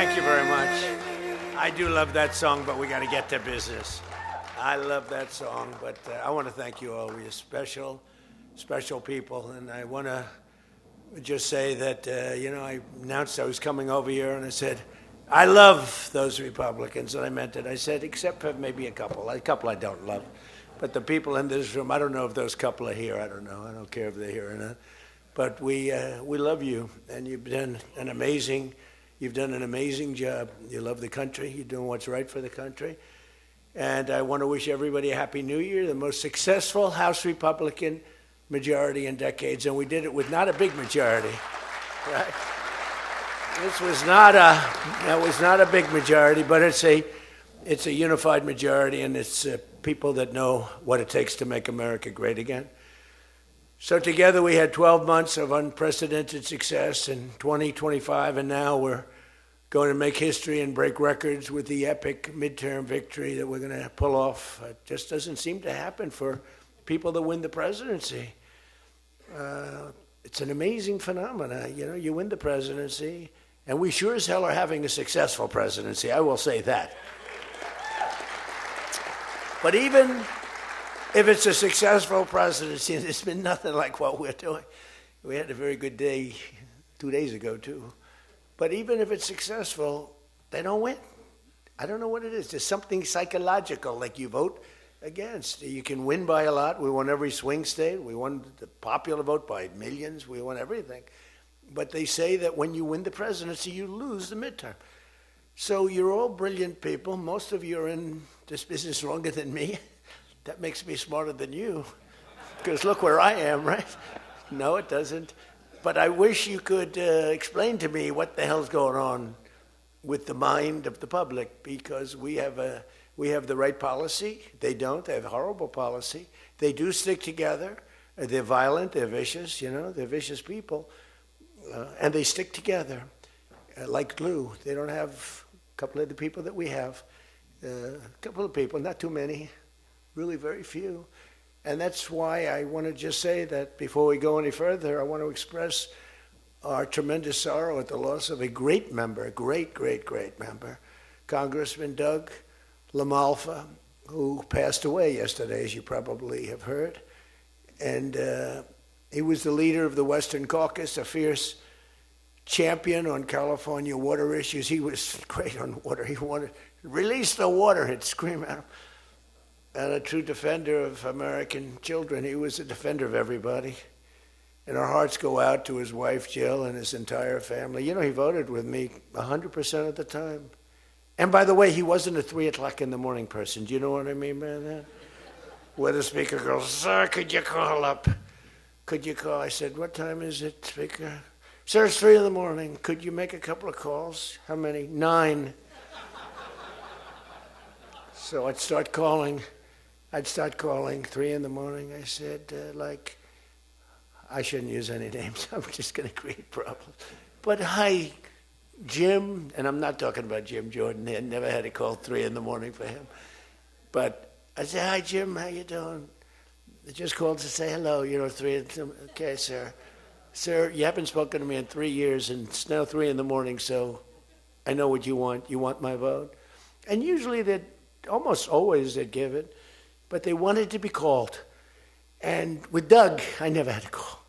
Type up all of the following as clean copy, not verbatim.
thank you very much. I do love that song, but we got to get to business. I love that song, but I want to thank you all. You're special, special people, and I want to just say that, I announced I was coming over here, and I said, I love those Republicans, and I meant it. I said, except for maybe a couple I don't love. But the people in this room, I don't know if those couple are here. I don't know. I don't care if they're here or not. But we love you, and you've done an amazing job. You love the country. You're doing what's right for the country. And I want to wish everybody a Happy New Year, the most successful House Republican majority in decades. And we did it with not a big majority, right? That was not a big majority, but it's a unified majority, and it's people that know what it takes to make America great again. So together we had 12 months of unprecedented success in 2025, and now we're going to make history and break records with the epic midterm victory that we're going to pull off. It just doesn't seem to happen for people that win the presidency. It's an amazing phenomenon. You win the presidency, and we sure as hell are having a successful presidency, I will say that. But even if it's a successful presidency, it's been nothing like what we're doing. We had a very good day 2 days ago, too. But even if it's successful, they don't win. I don't know what it is. There's something psychological, like you vote against. You can win by a lot. We won every swing state. We won the popular vote by millions. We won everything. But they say that when you win the presidency, you lose the midterm. So you're all brilliant people. Most of you are in this business longer than me. That makes me smarter than you, because look where I am, right? No, it doesn't. But I wish you could explain to me what the hell's going on with the mind of the public, because we have the right policy. They don't. They have horrible policy. They do stick together. They're violent. They're vicious. They're vicious people, and they stick together like glue. They don't have a couple of the people that we have. A couple of people, not too many. Really very few. And that's why I want to just say that before we go any further, I want to express our tremendous sorrow at the loss of a great member, great member, Congressman Doug LaMalfa, who passed away yesterday, as you probably have heard. And he was the leader of the Western Caucus, a fierce champion on California water issues. He was great on water. He wanted to release the water, he'd scream at him. And a true defender of American children. He was a defender of everybody. And our hearts go out to his wife, Jill, and his entire family. He voted with me 100% of the time. And by the way, he wasn't a 3 o'clock in the morning person. Do you know what I mean by that? Where the speaker goes, sir, could you call up? Could you call? I said, what time is it, speaker? Sir, it's 3 in the morning. Could you make a couple of calls? How many? 9. So I'd start calling 3 in the morning. I said, I shouldn't use any names. I'm just going to create problems. But hi, Jim, and I'm not talking about Jim Jordan. I never had a call 3 in the morning for him. But I said, hi, Jim, how you doing? I just called to say hello, 3 in the morning. Okay, sir. Sir, you haven't spoken to me in 3 years, and it's now 3 in the morning, so I know what you want. You want my vote? And usually almost always they'd give it. But they wanted to be called. And with Doug, I never had a call.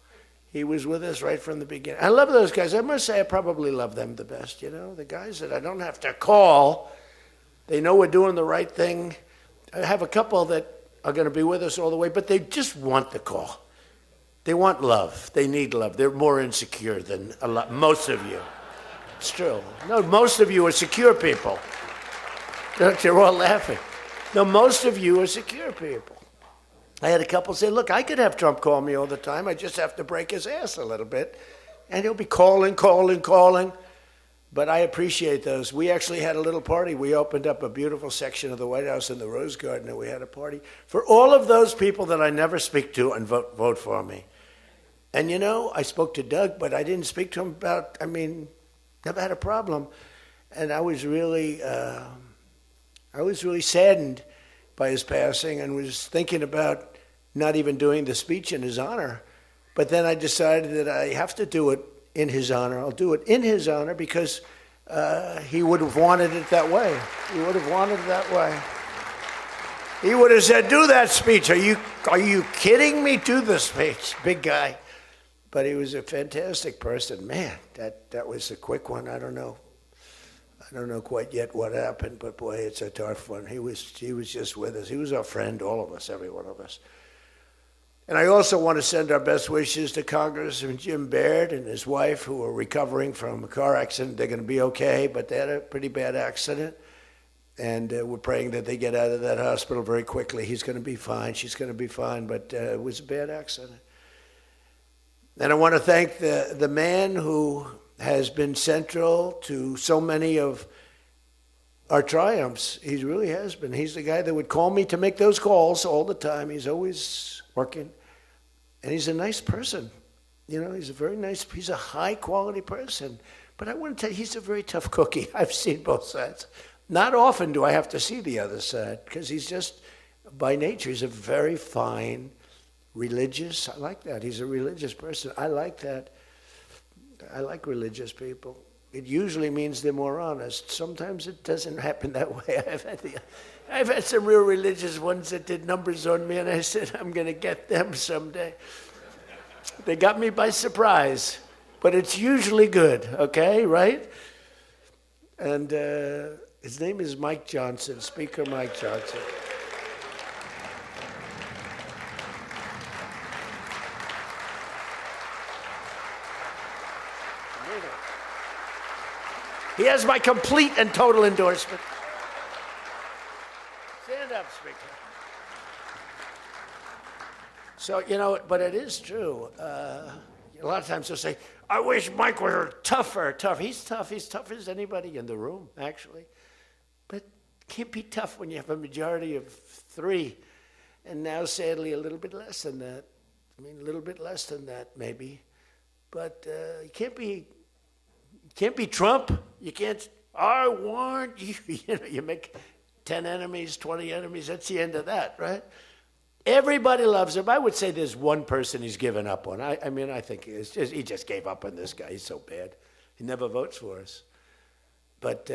He was with us right from the beginning. I love those guys. I must say I probably love them the best, the guys that I don't have to call. They know we're doing the right thing. I have a couple that are going to be with us all the way, but they just want the call. They want love. They need love. They're more insecure than most of you. It's true. No, most of you are secure people. They're all laughing. No, most of you are secure people. I had a couple say, look, I could have Trump call me all the time. I just have to break his ass a little bit. And he'll be calling. But I appreciate those. We actually had a little party. We opened up a beautiful section of the White House in the Rose Garden, and we had a party for all of those people that I never speak to and vote for me. And I spoke to Doug, but I didn't speak to him never had a problem. And I was really saddened by his passing and was thinking about not even doing the speech in his honor. But then I decided that I have to do it in his honor. I'll do it in his honor because he would have wanted it that way. He would have wanted it that way. He would have said, do that speech. Are you kidding me? Do the speech, big guy. But he was a fantastic person. Man, that was a quick one. I don't know quite yet what happened, but boy, it's a tough one. He was just with us. He was our friend, all of us, every one of us. And I also want to send our best wishes to Congressman Jim Baird and his wife, who are recovering from a car accident. They're going to be okay, but they had a pretty bad accident. And we're praying that they get out of that hospital very quickly. He's going to be fine. She's going to be fine, but it was a bad accident. And I want to thank the man who has been central to so many of our triumphs. He really has been. He's the guy that would call me to make those calls all the time. He's always working. And he's a nice person. You know, he's a high-quality person. But I want to tell you, he's a very tough cookie. I've seen both sides. Not often do I have to see the other side, because he's just, by nature, he's a very fine, religious. I like that. He's a religious person. I like that. I like religious people. It usually means they're more honest. Sometimes it doesn't happen that way. I've had some real religious ones that did numbers on me, and I said, I'm going to get them someday. They got me by surprise, but it's usually good, okay, right? And his name is Mike Johnson, Speaker Mike Johnson. He has my complete and total endorsement. Stand up, Speaker. So, you know, but it is true. A lot of times they'll say, I wish Mike were tougher. He's tough. He's tough as anybody in the room, actually. But can't be tough when you have a majority of 3. And now, sadly, a little bit less than that. I mean, a little bit less than that, maybe. But you can't be Trump. You can't, I want you. You know, you make 10 enemies, 20 enemies. That's the end of that, right? Everybody loves him. I would say there's one person he's given up on. I mean, I think he just gave up on this guy. He's so bad. He never votes for us. But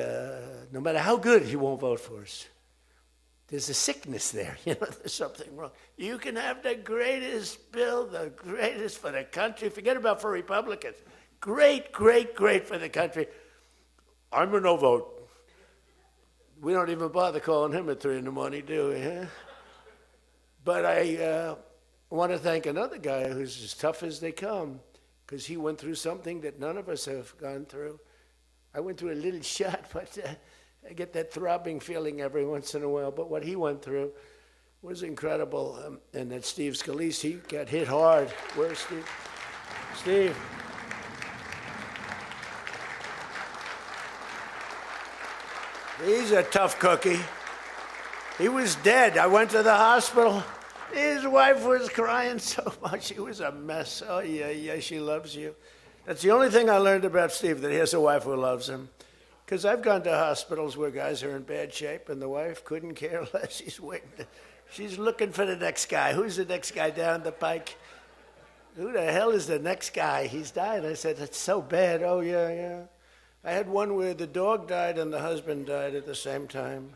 no matter how good, he won't vote for us. There's a sickness there. You know, there's something wrong. You can have the greatest bill, the greatest for the country. Forget about for Republicans. Great, great, great for the country. I'm a no vote. We don't even bother calling him at 3 in the morning, do we? Huh? But I want to thank another guy who's as tough as they come, because he went through something that none of us have gone through. I went through a little shot, but I get that throbbing feeling every once in a while. But what he went through was incredible. And that Steve Scalise, he got hit hard. Where's Steve? Steve. He's a tough cookie. He was dead. I went to the hospital. His wife was crying so much. She was a mess. Oh, yeah, she loves you. That's the only thing I learned about Steve, that he has a wife who loves him. Because I've gone to hospitals where guys are in bad shape, and the wife couldn't care less. She's waiting. She's looking for the next guy. Who's the next guy down the pike? Who the hell is the next guy? He's died. I said, that's so bad. Oh, yeah. I had one where the dog died and the husband died at the same time.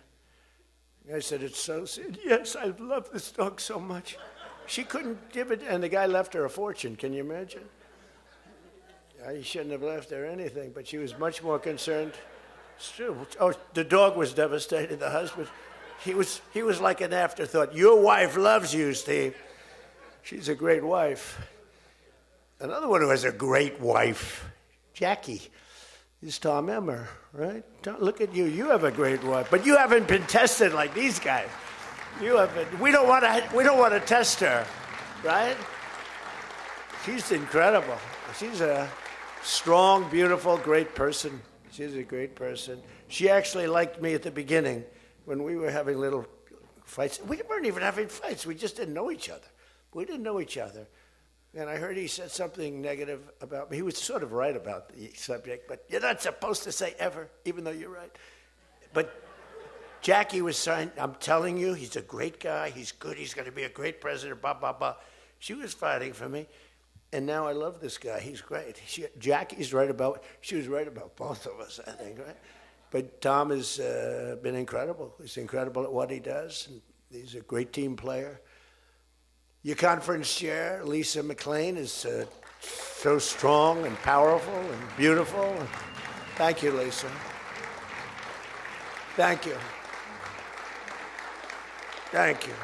I said, it's so sad. Yes, I love this dog so much. She couldn't give it, and the guy left her a fortune. Can you imagine? He shouldn't have left her anything, but she was much more concerned. It's true. Oh, the dog was devastated. The husband, he was like an afterthought. Your wife loves you, Steve. She's a great wife. Another one who has a great wife, Jackie, is Tom Emmer, right? Look at you. You have a great wife, but you haven't been tested like these guys. You haven't. We don't want to test her, right? She's incredible. She's a strong, beautiful, great person. She's a great person. She actually liked me at the beginning when we were having little fights. We weren't even having fights. We just didn't know each other. We didn't know each other. And I heard he said something negative about me. He was sort of right about the subject, but you're not supposed to say ever, even though you're right. But Jackie was saying, I'm telling you, he's a great guy. He's good. He's going to be a great president, blah, blah, blah. She was fighting for me. And now I love this guy. He's great. Jackie's right about, she was right about both of us, I think, right? But Tom has been incredible. He's incredible at what he does. And he's a great team player. Your conference chair, Lisa McLean, is so strong and powerful and beautiful. Thank you, Lisa. Thank you. Thank you.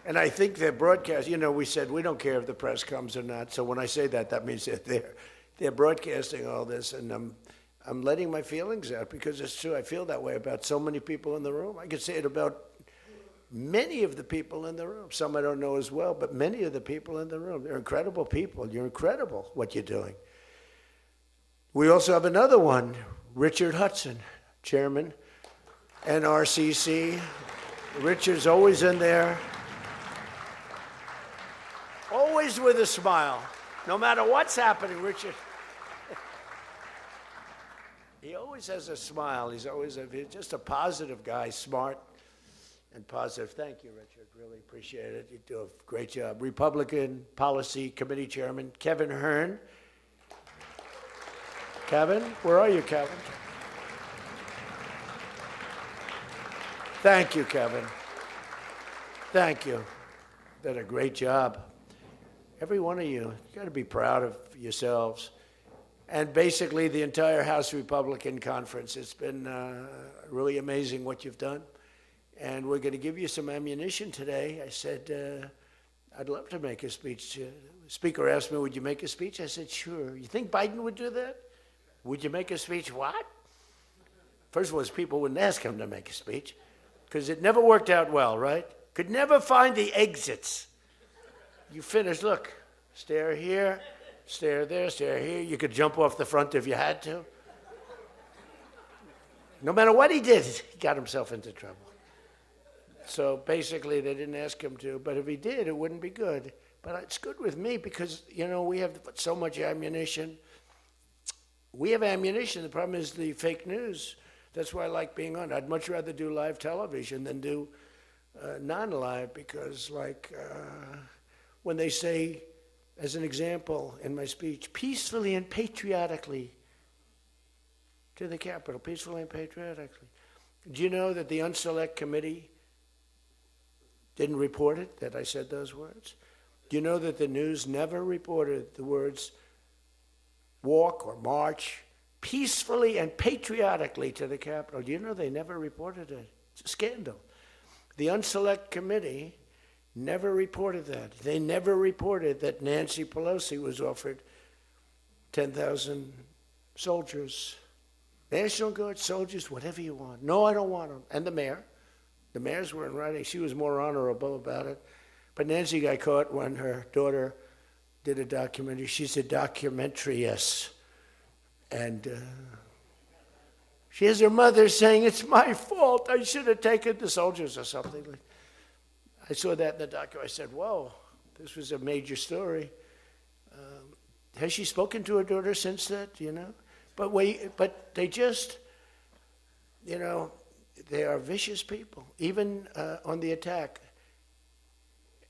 And I think their broadcast, you know, we said we don't care if the press comes or not. So when I say that, that means that they're broadcasting all this, and I'm letting my feelings out because it's true. I feel that way about so many people in the room. I could say it about many of the people in the room. Some I don't know as well, but many of the people in the room. They're incredible people. You're incredible what you're doing. We also have another one, Richard Hudson, chairman, NRCC. Richard's always in there. Always with a smile. No matter what's happening, Richard. He always has a smile. He's just a positive guy, smart and positive. Thank you, Richard. Really appreciate it. You do a great job. Republican Policy Committee Chairman, Kevin Hearn. Kevin, where are you, Kevin? Thank you, Kevin. Thank you. Did a great job. Every one of you got to be proud of yourselves. And basically the entire House Republican Conference. It's been really amazing what you've done. And we're going to give you some ammunition today. I said, I'd love to make a speech. The Speaker asked me, would you make a speech? I said, sure. You think Biden would do that? Would you make a speech? What? First of all, people wouldn't ask him to make a speech because it never worked out well, right? Could never find the exits. You finish, look, stare here, stare there, stare here. You could jump off the front if you had to. No matter what he did, he got himself into trouble. So basically, they didn't ask him to, but if he did, it wouldn't be good. But it's good with me because, you know, we have so much ammunition. We have ammunition. The problem is the fake news. That's why I like being on. I'd much rather do live television than do non-live because, like, when they say, as an example in my speech, peacefully and patriotically to the Capitol, peacefully and patriotically. Do you know that the Unselect Committee didn't report it, that I said those words? Do you know that the news never reported the words walk or march peacefully and patriotically to the Capitol? Do you know they never reported it? It's a scandal. The Unselect Committee never reported that. They never reported that Nancy Pelosi was offered 10,000 soldiers, National Guard soldiers, whatever you want. No, I don't want them. And the mayor. The mayors were in writing. She was more honorable about it. But Nancy got caught when her daughter did a documentary. She's a documentariist. And she has her mother saying, it's my fault. I should have taken the soldiers or something. I saw that in the documentary. I said, whoa, this was a major story. Has she spoken to her daughter since that, you know? But they just, you know, they are vicious people, even on the attack.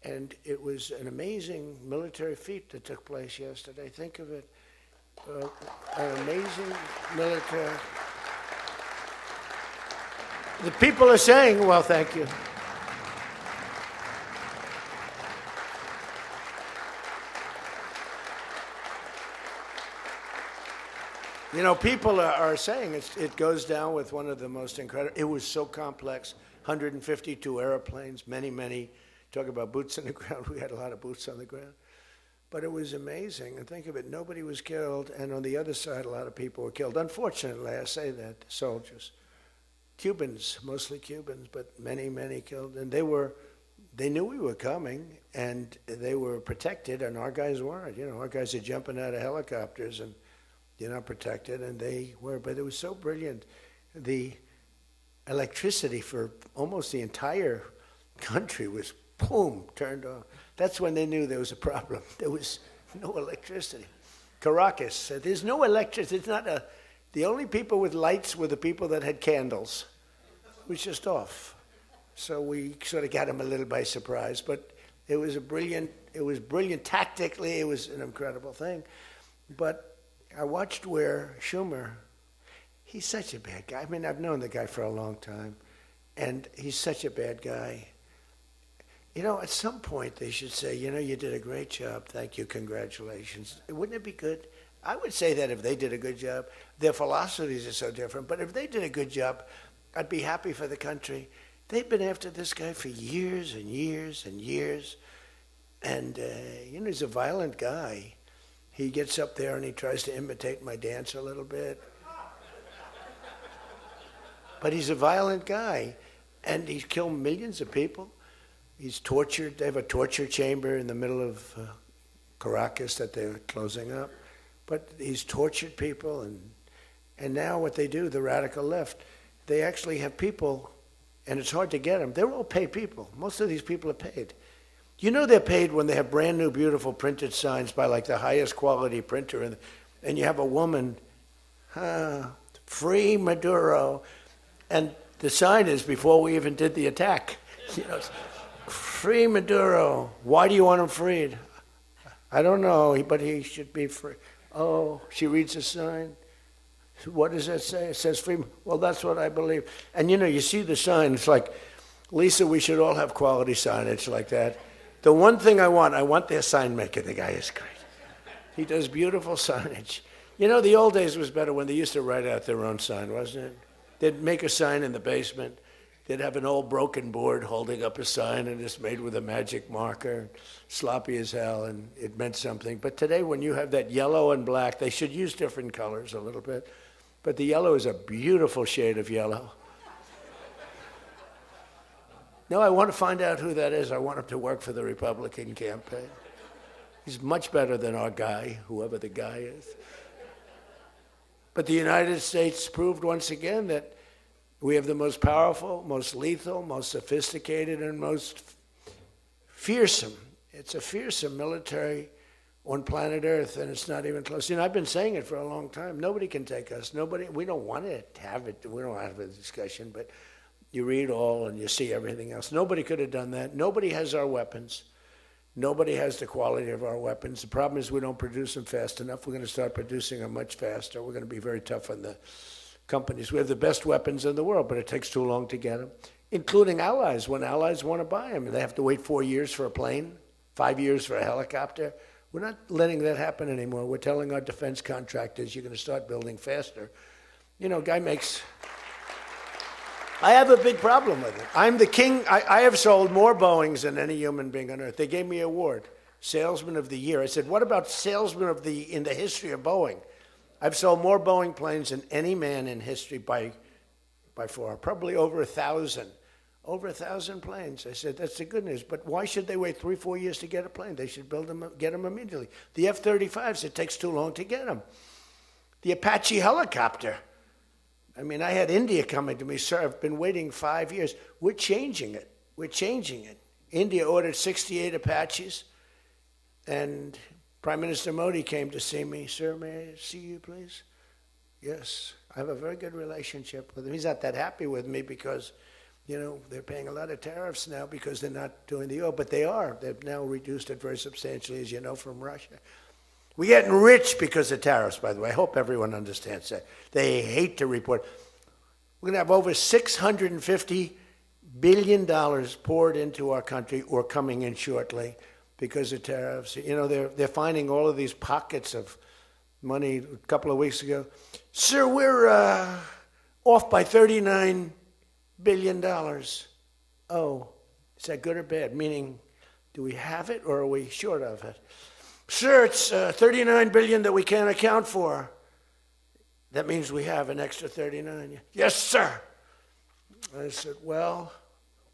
And it was an amazing military feat that took place yesterday. Think of it. An amazing military. The people are saying, well, thank you. You know, people are saying it goes down with one of the most incredible. It was so complex, 152 airplanes, many. Talk about boots on the ground. We had a lot of boots on the ground. But it was amazing. And think of it, nobody was killed. And on the other side, a lot of people were killed. Unfortunately, I say that, soldiers. Cubans, mostly Cubans, but many killed. And they knew we were coming, and they were protected, and our guys weren't. You know, our guys are jumping out of helicopters, and you're not protected, and they were. But it was so brilliant. The electricity for almost the entire country was, boom, turned on. That's when they knew there was a problem. There was no electricity. Caracas said, there's no electricity. It's not the only people with lights were the people that had candles. It was just off. So we sort of got them a little by surprise. But It was brilliant tactically. It was an incredible thing. But I watched where Schumer, he's such a bad guy. I mean, I've known the guy for a long time, and he's such a bad guy. You know, at some point they should say, you know, you did a great job. Thank you. Congratulations. Wouldn't it be good? I would say that if they did a good job. Their philosophies are so different. But if they did a good job, I'd be happy for the country. They've been after this guy for years and years and years. And, you know, he's a violent guy. He gets up there and he tries to imitate my dance a little bit. But he's a violent guy. And he's killed millions of people. He's tortured. They have a torture chamber in the middle of Caracas that they're closing up. But he's tortured people. And now what they do, the radical left, they actually have people, and it's hard to get them. They're all paid people. Most of these people are paid. You know they're paid when they have brand new, beautiful printed signs by like the highest quality printer, and you have a woman, free Maduro, and the sign is before we even did the attack. You know, free Maduro. Why do you want him freed? I don't know, but he should be free. Oh, she reads the sign. What does that say? It says free. Well, that's what I believe. And you know, you see the sign. It's like, Lisa, we should all have quality signage like that. The one thing I want their sign maker. The guy is great. He does beautiful signage. You know, the old days was better when they used to write out their own sign, wasn't it? They'd make a sign in the basement. They'd have an old broken board holding up a sign, and it's made with a magic marker, sloppy as hell, and it meant something. But today, when you have that yellow and black, they should use different colors a little bit. But the yellow is a beautiful shade of yellow. No, I want to find out who that is. I want him to work for the Republican campaign. He's much better than our guy, whoever the guy is. But the United States proved once again that we have the most powerful, most lethal, most sophisticated, and most fearsome. It's a fearsome military on planet Earth, and it's not even close. You know, I've been saying it for a long time. Nobody can take us. Nobody. We don't want to have it. We don't have a discussion, but you read all and you see everything else. Nobody could have done that. Nobody has our weapons. Nobody has the quality of our weapons. The problem is we don't produce them fast enough. We're going to start producing them much faster. We're going to be very tough on the companies. We have the best weapons in the world, but it takes too long to get them, including allies. When allies want to buy them, they have to wait 4 years for a plane, 5 years for a helicopter. We're not letting that happen anymore. We're telling our defense contractors, you're going to start building faster. You know, guy makes... I have a big problem with it. I'm the king. I have sold more Boeings than any human being on earth. They gave me an award, Salesman of the Year. I said, what about Salesman of the in the history of Boeing? I've sold more Boeing planes than any man in history by far, probably over 1,000. Over 1,000 planes. I said, that's the good news. But why should they wait 3-4 years to get a plane? They should build them, get them immediately. The F-35s, it takes too long to get them. The Apache helicopter. I mean, I had India coming to me, sir, I've been waiting 5 years. We're changing it. We're changing it. India ordered 68 Apaches, and Prime Minister Modi came to see me. Sir, may I see you, please? Yes. I have a very good relationship with him. He's not that happy with me because, you know, they're paying a lot of tariffs now because they're not doing the oil, but they are. They've now reduced it very substantially, as you know, from Russia. We're getting rich because of tariffs, by the way. I hope everyone understands that. They hate to report. We're going to have over $650 billion poured into our country or coming in shortly because of tariffs. You know, they're finding all of these pockets of money a couple of weeks ago. Sir, we're off by $39 billion. Oh, is that good or bad? Meaning, do we have it or are we short of it? Sir, it's $39 billion that we can't account for. That means we have an extra 39. Yes, sir. I said, well,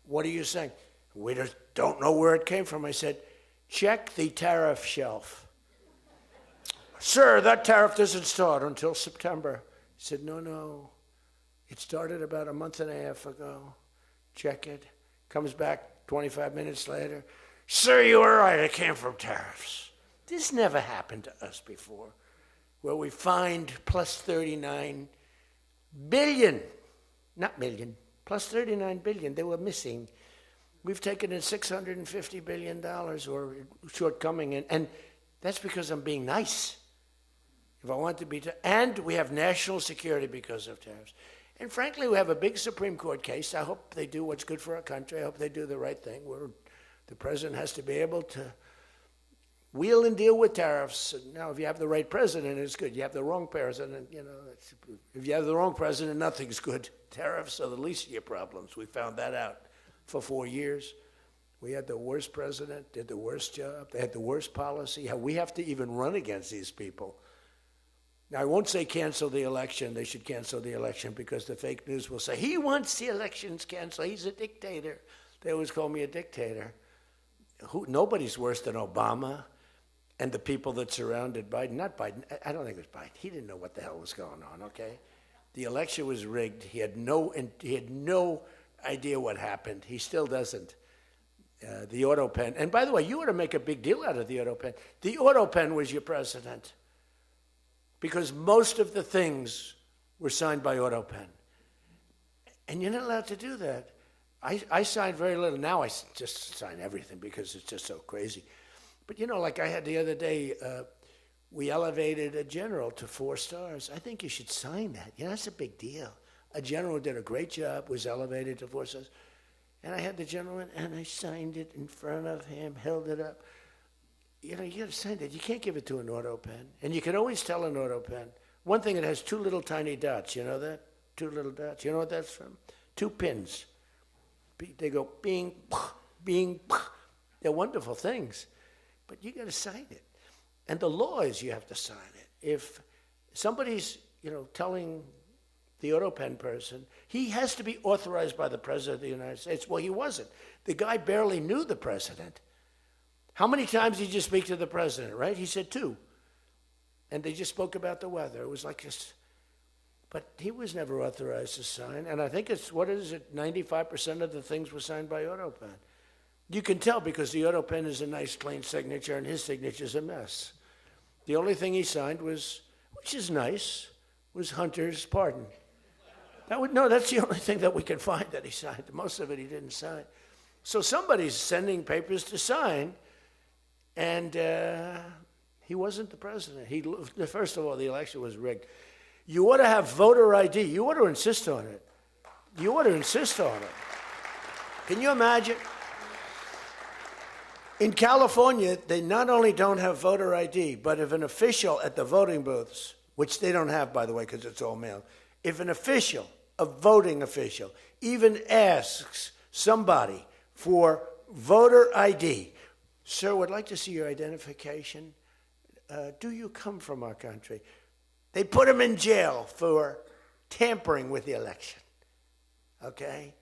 what are you saying? We just don't know where it came from. I said, check the tariff shelf. Sir, that tariff doesn't start until September. He said, no. It started about a month and a half ago. Check it. Comes back 25 minutes later. Sir, you were right. It came from tariffs. This never happened to us before, where we find plus 39 billion, not million, plus 39 billion. They were missing. We've taken in $650 billion or shortcoming, and that's because I'm being nice. If I want to be, and we have national security because of tariffs. And frankly, we have a big Supreme Court case. I hope they do what's good for our country. I hope they do the right thing, where the president has to be able to wheel and deal with tariffs. Now, if you have the right president, it's good. You have the wrong president, if you have the wrong president, nothing's good. Tariffs are the least of your problems. We found that out for 4 years. We had the worst president, did the worst job. They had the worst policy. How we have to even run against these people. Now, I won't say cancel the election. They should cancel the election because the fake news will say, he wants the elections canceled. He's a dictator. They always call me a dictator. Nobody's worse than Obama and the people that surrounded Biden. Not Biden. I don't think it was Biden. He didn't know what the hell was going on, okay? The election was rigged. He had no idea what happened. He still doesn't. The auto pen. And by the way, you ought to make a big deal out of the auto pen. The auto pen was your president because most of the things were signed by auto pen. And you're not allowed to do that. I signed very little. Now I just sign everything because it's just so crazy. But, like I had the other day, we elevated a general to 4 stars. I think you should sign that. That's a big deal. A general who did a great job was elevated to 4 stars. And I had the gentleman, and I signed it in front of him, held it up. You got to sign that. You can't give it to an auto pen. And you can always tell an auto pen. One thing, it has 2 little tiny dots. You know that? 2 little dots. You know what that's from? 2 pins. They go bing, bing. They're wonderful things. But you got to sign it. And the law is you have to sign it. If somebody's, telling the auto pen person, he has to be authorized by the president of the United States. Well, he wasn't. The guy barely knew the president. How many times did you speak to the president, right? He said 2. And they just spoke about the weather. It was like this. But he was never authorized to sign. And I think it's, 95% of the things were signed by auto pen. You can tell because the auto pen is a nice, clean signature, and his signature's a mess. The only thing he signed was, which is nice, was Hunter's pardon. That's the only thing that we can find that he signed. Most of it he didn't sign. So somebody's sending papers to sign, and he wasn't the president. First of all, the election was rigged. You ought to have voter ID. You ought to insist on it. You ought to insist on it. Can you imagine? In California, they not only don't have voter ID, but if an official at the voting booths, which they don't have, by the way, because it's all mail, if an official, a voting official, even asks somebody for voter ID, sir, would like to see your identification. Do you come from our country? They put him in jail for tampering with the election. Okay?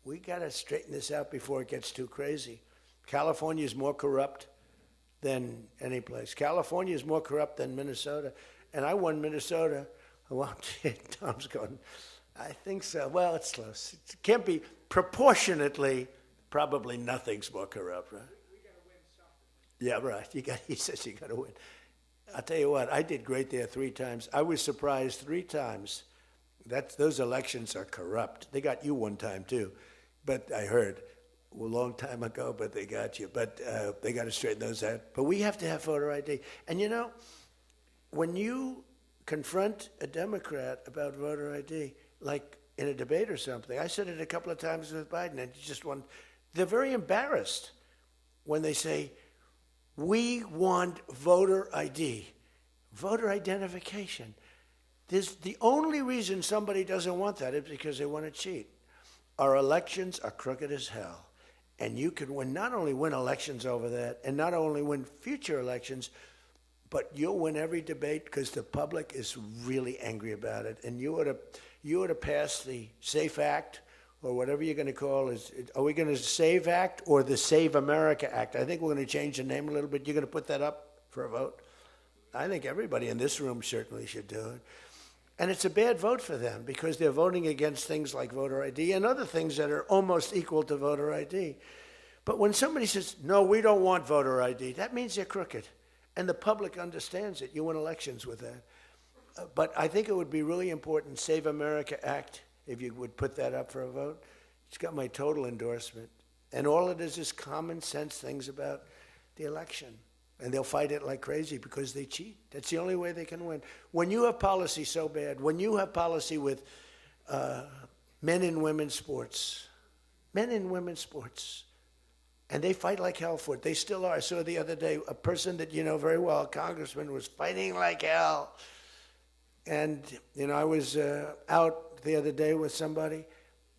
We got to straighten this out before it gets too crazy. California is more corrupt than any place. California is more corrupt than Minnesota. And I won Minnesota. Well, Tom's going, I think so. Well, it's close. It can't be proportionately, probably nothing's more corrupt, right? We got to win something. Yeah, right. He says you got to win. I'll tell you what, I did great there 3 times. I was surprised 3 times. Those elections are corrupt. They got you 1 time, too. But I heard a long time ago, but they got you. But they got to straighten those out. But we have to have voter ID. And when you confront a Democrat about voter ID, like in a debate or something, I said it a couple of times with Biden, and they're very embarrassed when they say, we want voter ID, voter identification. The only reason somebody doesn't want that is because they want to cheat. Our elections are crooked as hell. And you can not only win elections over that, and not only win future elections, but you'll win every debate because the public is really angry about it. And you ought to pass the SAFE Act, or whatever you're going to call it. Are we going to SAVE Act or the Save America Act? I think we're going to change the name a little bit. You're going to put that up for a vote? I think everybody in this room certainly should do it. And it's a bad vote for them because they're voting against things like voter ID and other things that are almost equal to voter ID. But when somebody says, no, we don't want voter ID, that means they're crooked. And the public understands it. You win elections with that. But I think it would be really important, Save America Act, if you would put that up for a vote. It's got my total endorsement. And all it is common sense things about the election. And they'll fight it like crazy because they cheat. That's the only way they can win. When you have policy so bad, when you have policy with men and women's sports, and they fight like hell for it. They still are. I saw the other day a person that you know very well, a congressman, was fighting like hell. And, I was out the other day with somebody,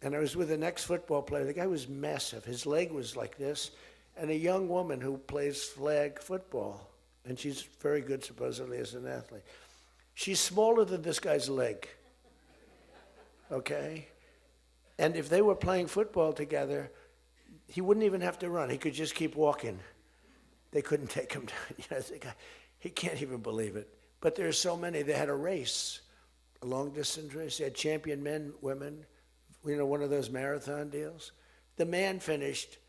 and I was with an ex-football player. The guy was massive. His leg was like this. And a young woman who plays flag football, and she's very good, supposedly, as an athlete. She's smaller than this guy's leg, okay? And if they were playing football together, he wouldn't even have to run. He could just keep walking. They couldn't take him down. The guy, he can't even believe it. But there are so many. They had a race, a long-distance race. They had champion men, women, one of those marathon deals. The man finished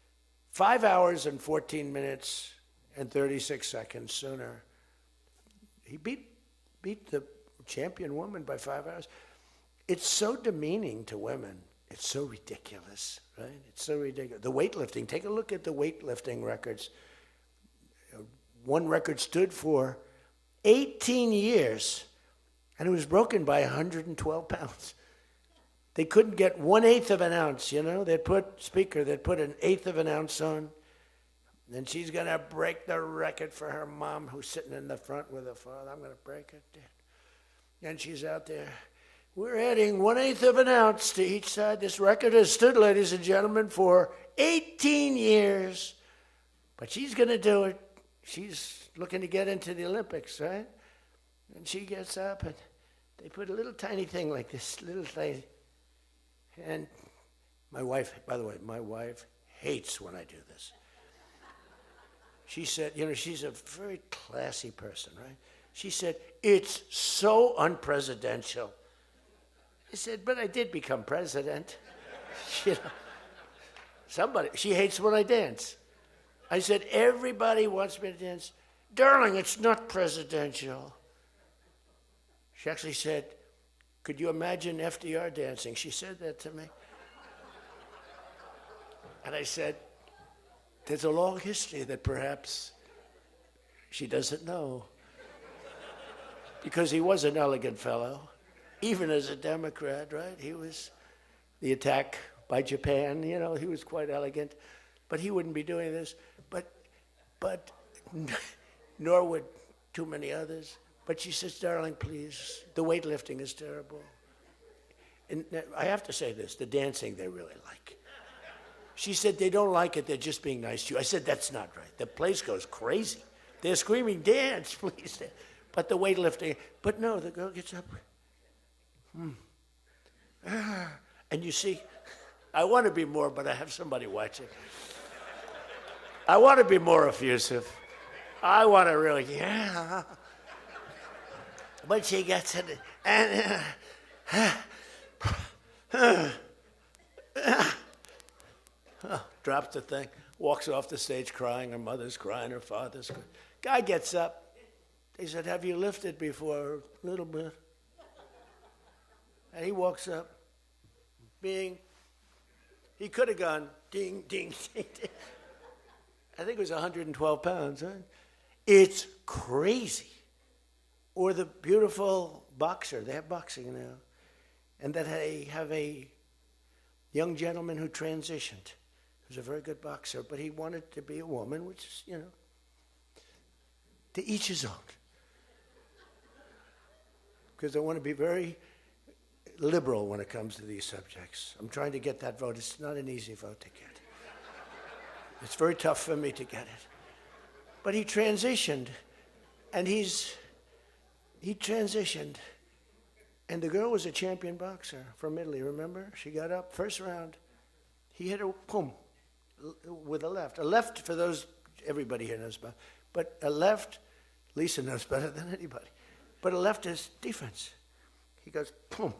5 hours and 14 minutes and 36 seconds sooner. He beat the champion woman by 5 hours. It's so demeaning to women. It's so ridiculous, right? It's so ridiculous. The weightlifting, take a look at the weightlifting records. One record stood for 18 years, and it was broken by 112 pounds. They couldn't get 1/8 of an ounce, They'd put an eighth of an ounce on. And she's going to break the record for her mom, who's sitting in the front with her father. I'm going to break it, Dad. And she's out there. We're adding 1/8 of an ounce to each side. This record has stood, ladies and gentlemen, for 18 years. But she's going to do it. She's looking to get into the Olympics, right? And she gets up, and they put a little tiny thing like this, little thing. And my wife, by the way, my wife hates when I do this. She said, she's a very classy person, right? She said, it's so unpresidential. I said, but I did become president. She hates when I dance. I said, everybody wants me to dance. Darling, it's not presidential. She actually said, could you imagine FDR dancing? She said that to me. And I said, there's a long history that perhaps she doesn't know. Because he was an elegant fellow, even as a Democrat, right? He was the attack by Japan, he was quite elegant. But he wouldn't be doing this. But nor would too many others. But she says, darling, please, the weightlifting is terrible. And I have to say this, the dancing they really like. She said, they don't like it, they're just being nice to you. I said, that's not right. The place goes crazy. They're screaming, dance, please. But the weightlifting, but no, the girl gets up. And you see, I want to be more, but I have somebody watching. I want to be more effusive. I want to really, But she gets it, and drops the thing, walks off the stage crying. Her mother's crying, her father's crying. Guy gets up. He said, have you lifted before? A little bit. And he walks up, bing. He could have gone ding, ding, ding, ding. I think it was 112 pounds, right? It's crazy. Or the beautiful boxer, they have boxing now, and that they have a young gentleman who transitioned. He was a very good boxer, but he wanted to be a woman, which is, to each his own. Because I want to be very liberal when it comes to these subjects. I'm trying to get that vote. It's not an easy vote to get. It's very tough for me to get it. But he transitioned, and he transitioned, and the girl was a champion boxer from Italy, remember? She got up, first round. He hit her, boom, with a left. A left, for those, everybody here knows about, but a left, Lisa knows better than anybody, but a left is defense. He goes, boom.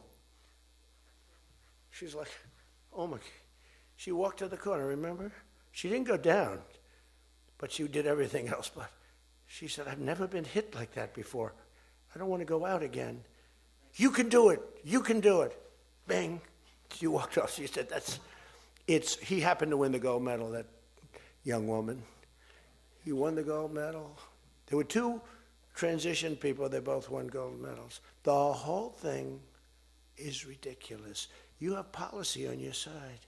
She's like, oh my, she walked to the corner, remember? She didn't go down, but she did everything else. But she said, I've never been hit like that before. I don't want to go out again. You can do it. You can do it. Bang. She walked off. She said, He happened to win the gold medal, that young woman. He won the gold medal. There were two transition people, they both won gold medals. The whole thing is ridiculous. You have policy on your side.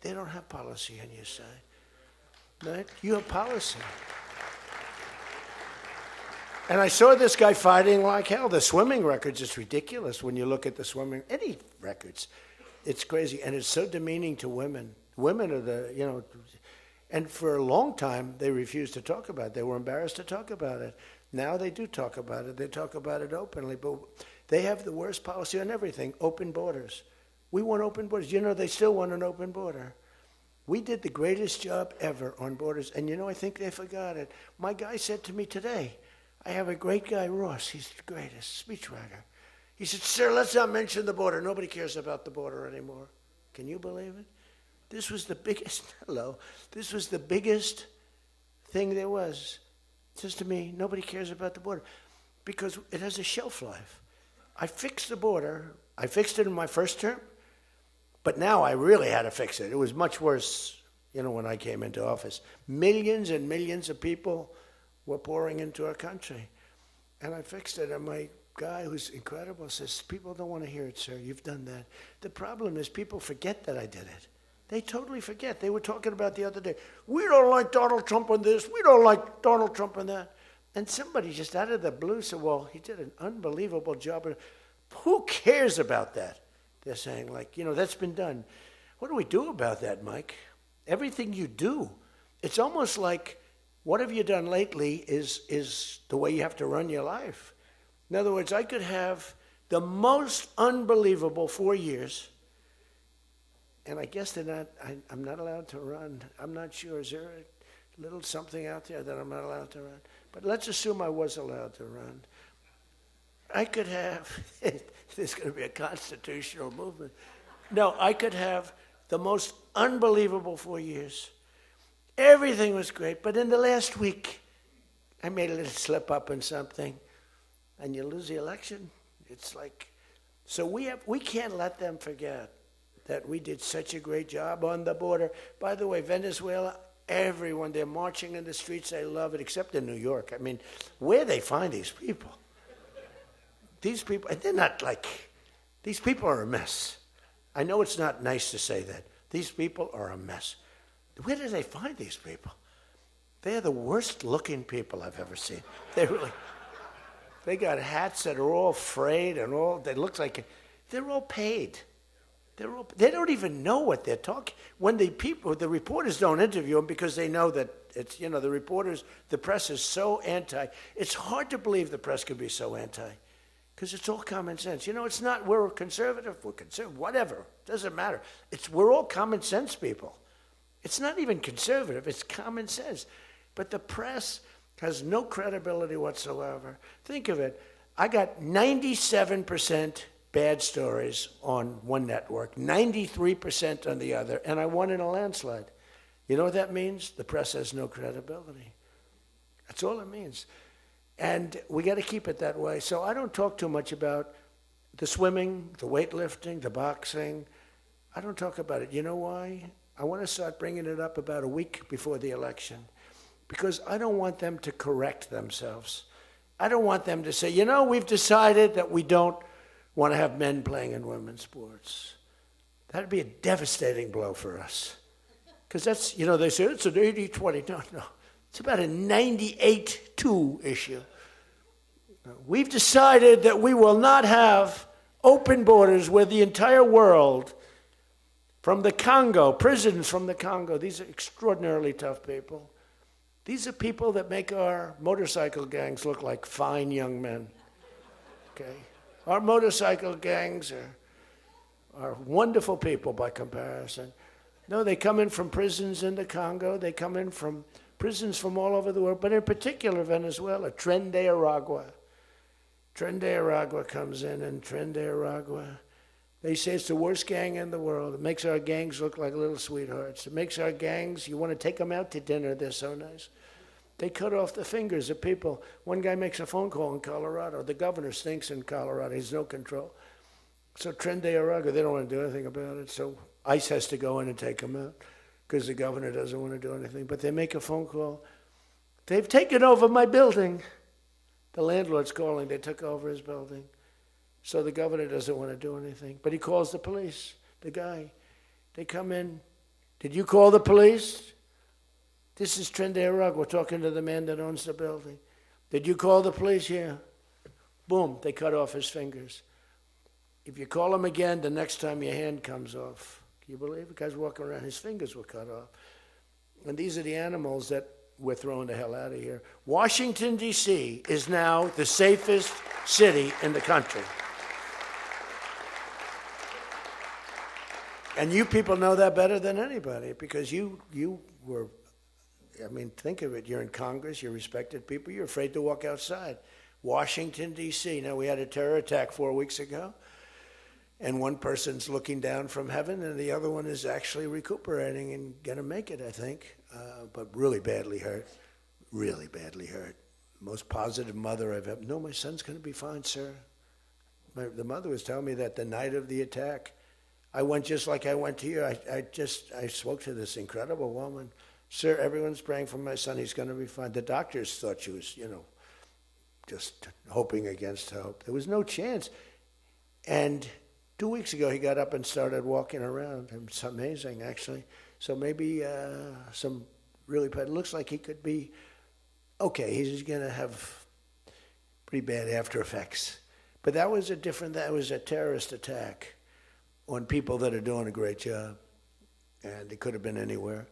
They don't have policy on your side. Right? You have policy. And I saw this guy fighting like hell. The swimming records, it's ridiculous when you look at the swimming, any records. It's crazy, and it's so demeaning to women. Women are and for a long time, they refused to talk about it. They were embarrassed to talk about it. Now they do talk about it. They talk about it openly, but they have the worst policy on everything, open borders. We want open borders. They still want an open border. We did the greatest job ever on borders, and I think they forgot it. My guy said to me today, I have a great guy, Ross. He's the greatest speechwriter. He said, sir, let's not mention the border. Nobody cares about the border anymore. Can you believe it? This was the biggest, this was the biggest thing there was. It says to me, nobody cares about the border because it has a shelf life. I fixed the border. I fixed it in my first term, but now I really had to fix it. It was much worse, when I came into office. Millions and millions of people were pouring into our country, and I fixed it. And my guy, who's incredible, says, people don't want to hear it, sir. You've done that. The problem is people forget that I did it. They totally forget. They were talking about the other day, we don't like Donald Trump on this, we don't like Donald Trump on that. And somebody just out of the blue said, well, he did an unbelievable job. Who cares about that? They're saying, that's been done. What do we do about that, Mike? Everything you do. It's almost like, what have you done lately is the way you have to run your life. In other words, I could have the most unbelievable 4 years, and I guess I'm not allowed to run. I'm not sure. Is there a little something out there that I'm not allowed to run? But let's assume I was allowed to run. I could have, there's going to be a constitutional movement. No, I could have the most unbelievable 4 years. Everything was great, but in the last week, I made a little slip up in something, and you lose the election. It's like, so we can't let them forget that we did such a great job on the border. By the way, Venezuela, everyone, they're marching in the streets. They love it, except in New York. I mean, where they find these people? These people, and they're not these people are a mess. I know it's not nice to say that. These people are a mess. Where do they find these people? They're the worst looking people I've ever seen. They got hats that are all frayed and they look like, they're all paid. They don't even know what they're talking. When the reporters don't interview them because they know that it's, the press is so anti. It's hard to believe the press could be so anti because it's all common sense. It's not, we're conservative, whatever, doesn't matter. We're all common sense people. It's not even conservative, it's common sense. But the press has no credibility whatsoever. Think of it. I got 97% bad stories on one network, 93% on the other, and I won in a landslide. You know what that means? The press has no credibility. That's all it means. And we got to keep it that way. So I don't talk too much about the swimming, the weightlifting, the boxing. I don't talk about it. You know why? I want to start bringing it up about a week before the election because I don't want them to correct themselves. I don't want them to say, we've decided that we don't want to have men playing in women's sports. That'd be a devastating blow for us. Because that's, they say it's an 80-20. No. It's about a 98-2 issue. We've decided that we will not have open borders where the entire world, from the Congo, prisons from the Congo, these are extraordinarily tough people. These are people that make our motorcycle gangs look like fine young men. Okay? Our motorcycle gangs are wonderful people by comparison. No, they come in from prisons in the Congo. They come in from prisons from all over the world, but in particular Venezuela. Tren de Aragua. Tren de Aragua comes in, and Tren de Aragua, they say it's the worst gang in the world. It makes our gangs look like little sweethearts. It makes our gangs, you want to take them out to dinner, they're so nice. They cut off the fingers of people. One guy makes a phone call in Colorado. The governor stinks in Colorado. He's no control. So Tren de Aragua, they don't want to do anything about it. So ICE has to go in and take them out because the governor doesn't want to do anything. But they make a phone call. They've taken over my building. The landlord's calling. They took over his building. So the governor doesn't want to do anything. But he calls the police, the guy. They come in. Did you call the police? This is Trinde Rugg. We're talking to the man that owns the building. Did you call the police? Yeah. Boom, they cut off his fingers. If you call him again, the next time your hand comes off. Can you believe it? The guy's walking around, his fingers were cut off. And these are the animals that we're throwing the hell out of here. Washington, D.C. is now the safest city in the country. And you people know that better than anybody because you were, I mean, think of it. You're in Congress, you're respected people, you're afraid to walk outside. Washington, D.C. Now, we had a terror attack 4 weeks ago, and one person's looking down from heaven, and the other one is actually recuperating and going to make it, I think, but really badly hurt. Really badly hurt. Most positive mother I've ever. No, my son's going to be fine, sir. The mother was telling me that the night of the attack, I went just like I went to you. I spoke to this incredible woman. Sir, everyone's praying for my son. He's going to be fine. The doctors thought she was, just hoping against hope. There was no chance. And 2 weeks ago, he got up and started walking around. It's amazing, actually. So maybe some really bad. It looks like he could be okay. He's going to have pretty bad after effects. But that was a terrorist attack on people that are doing a great job. And it could have been anywhere.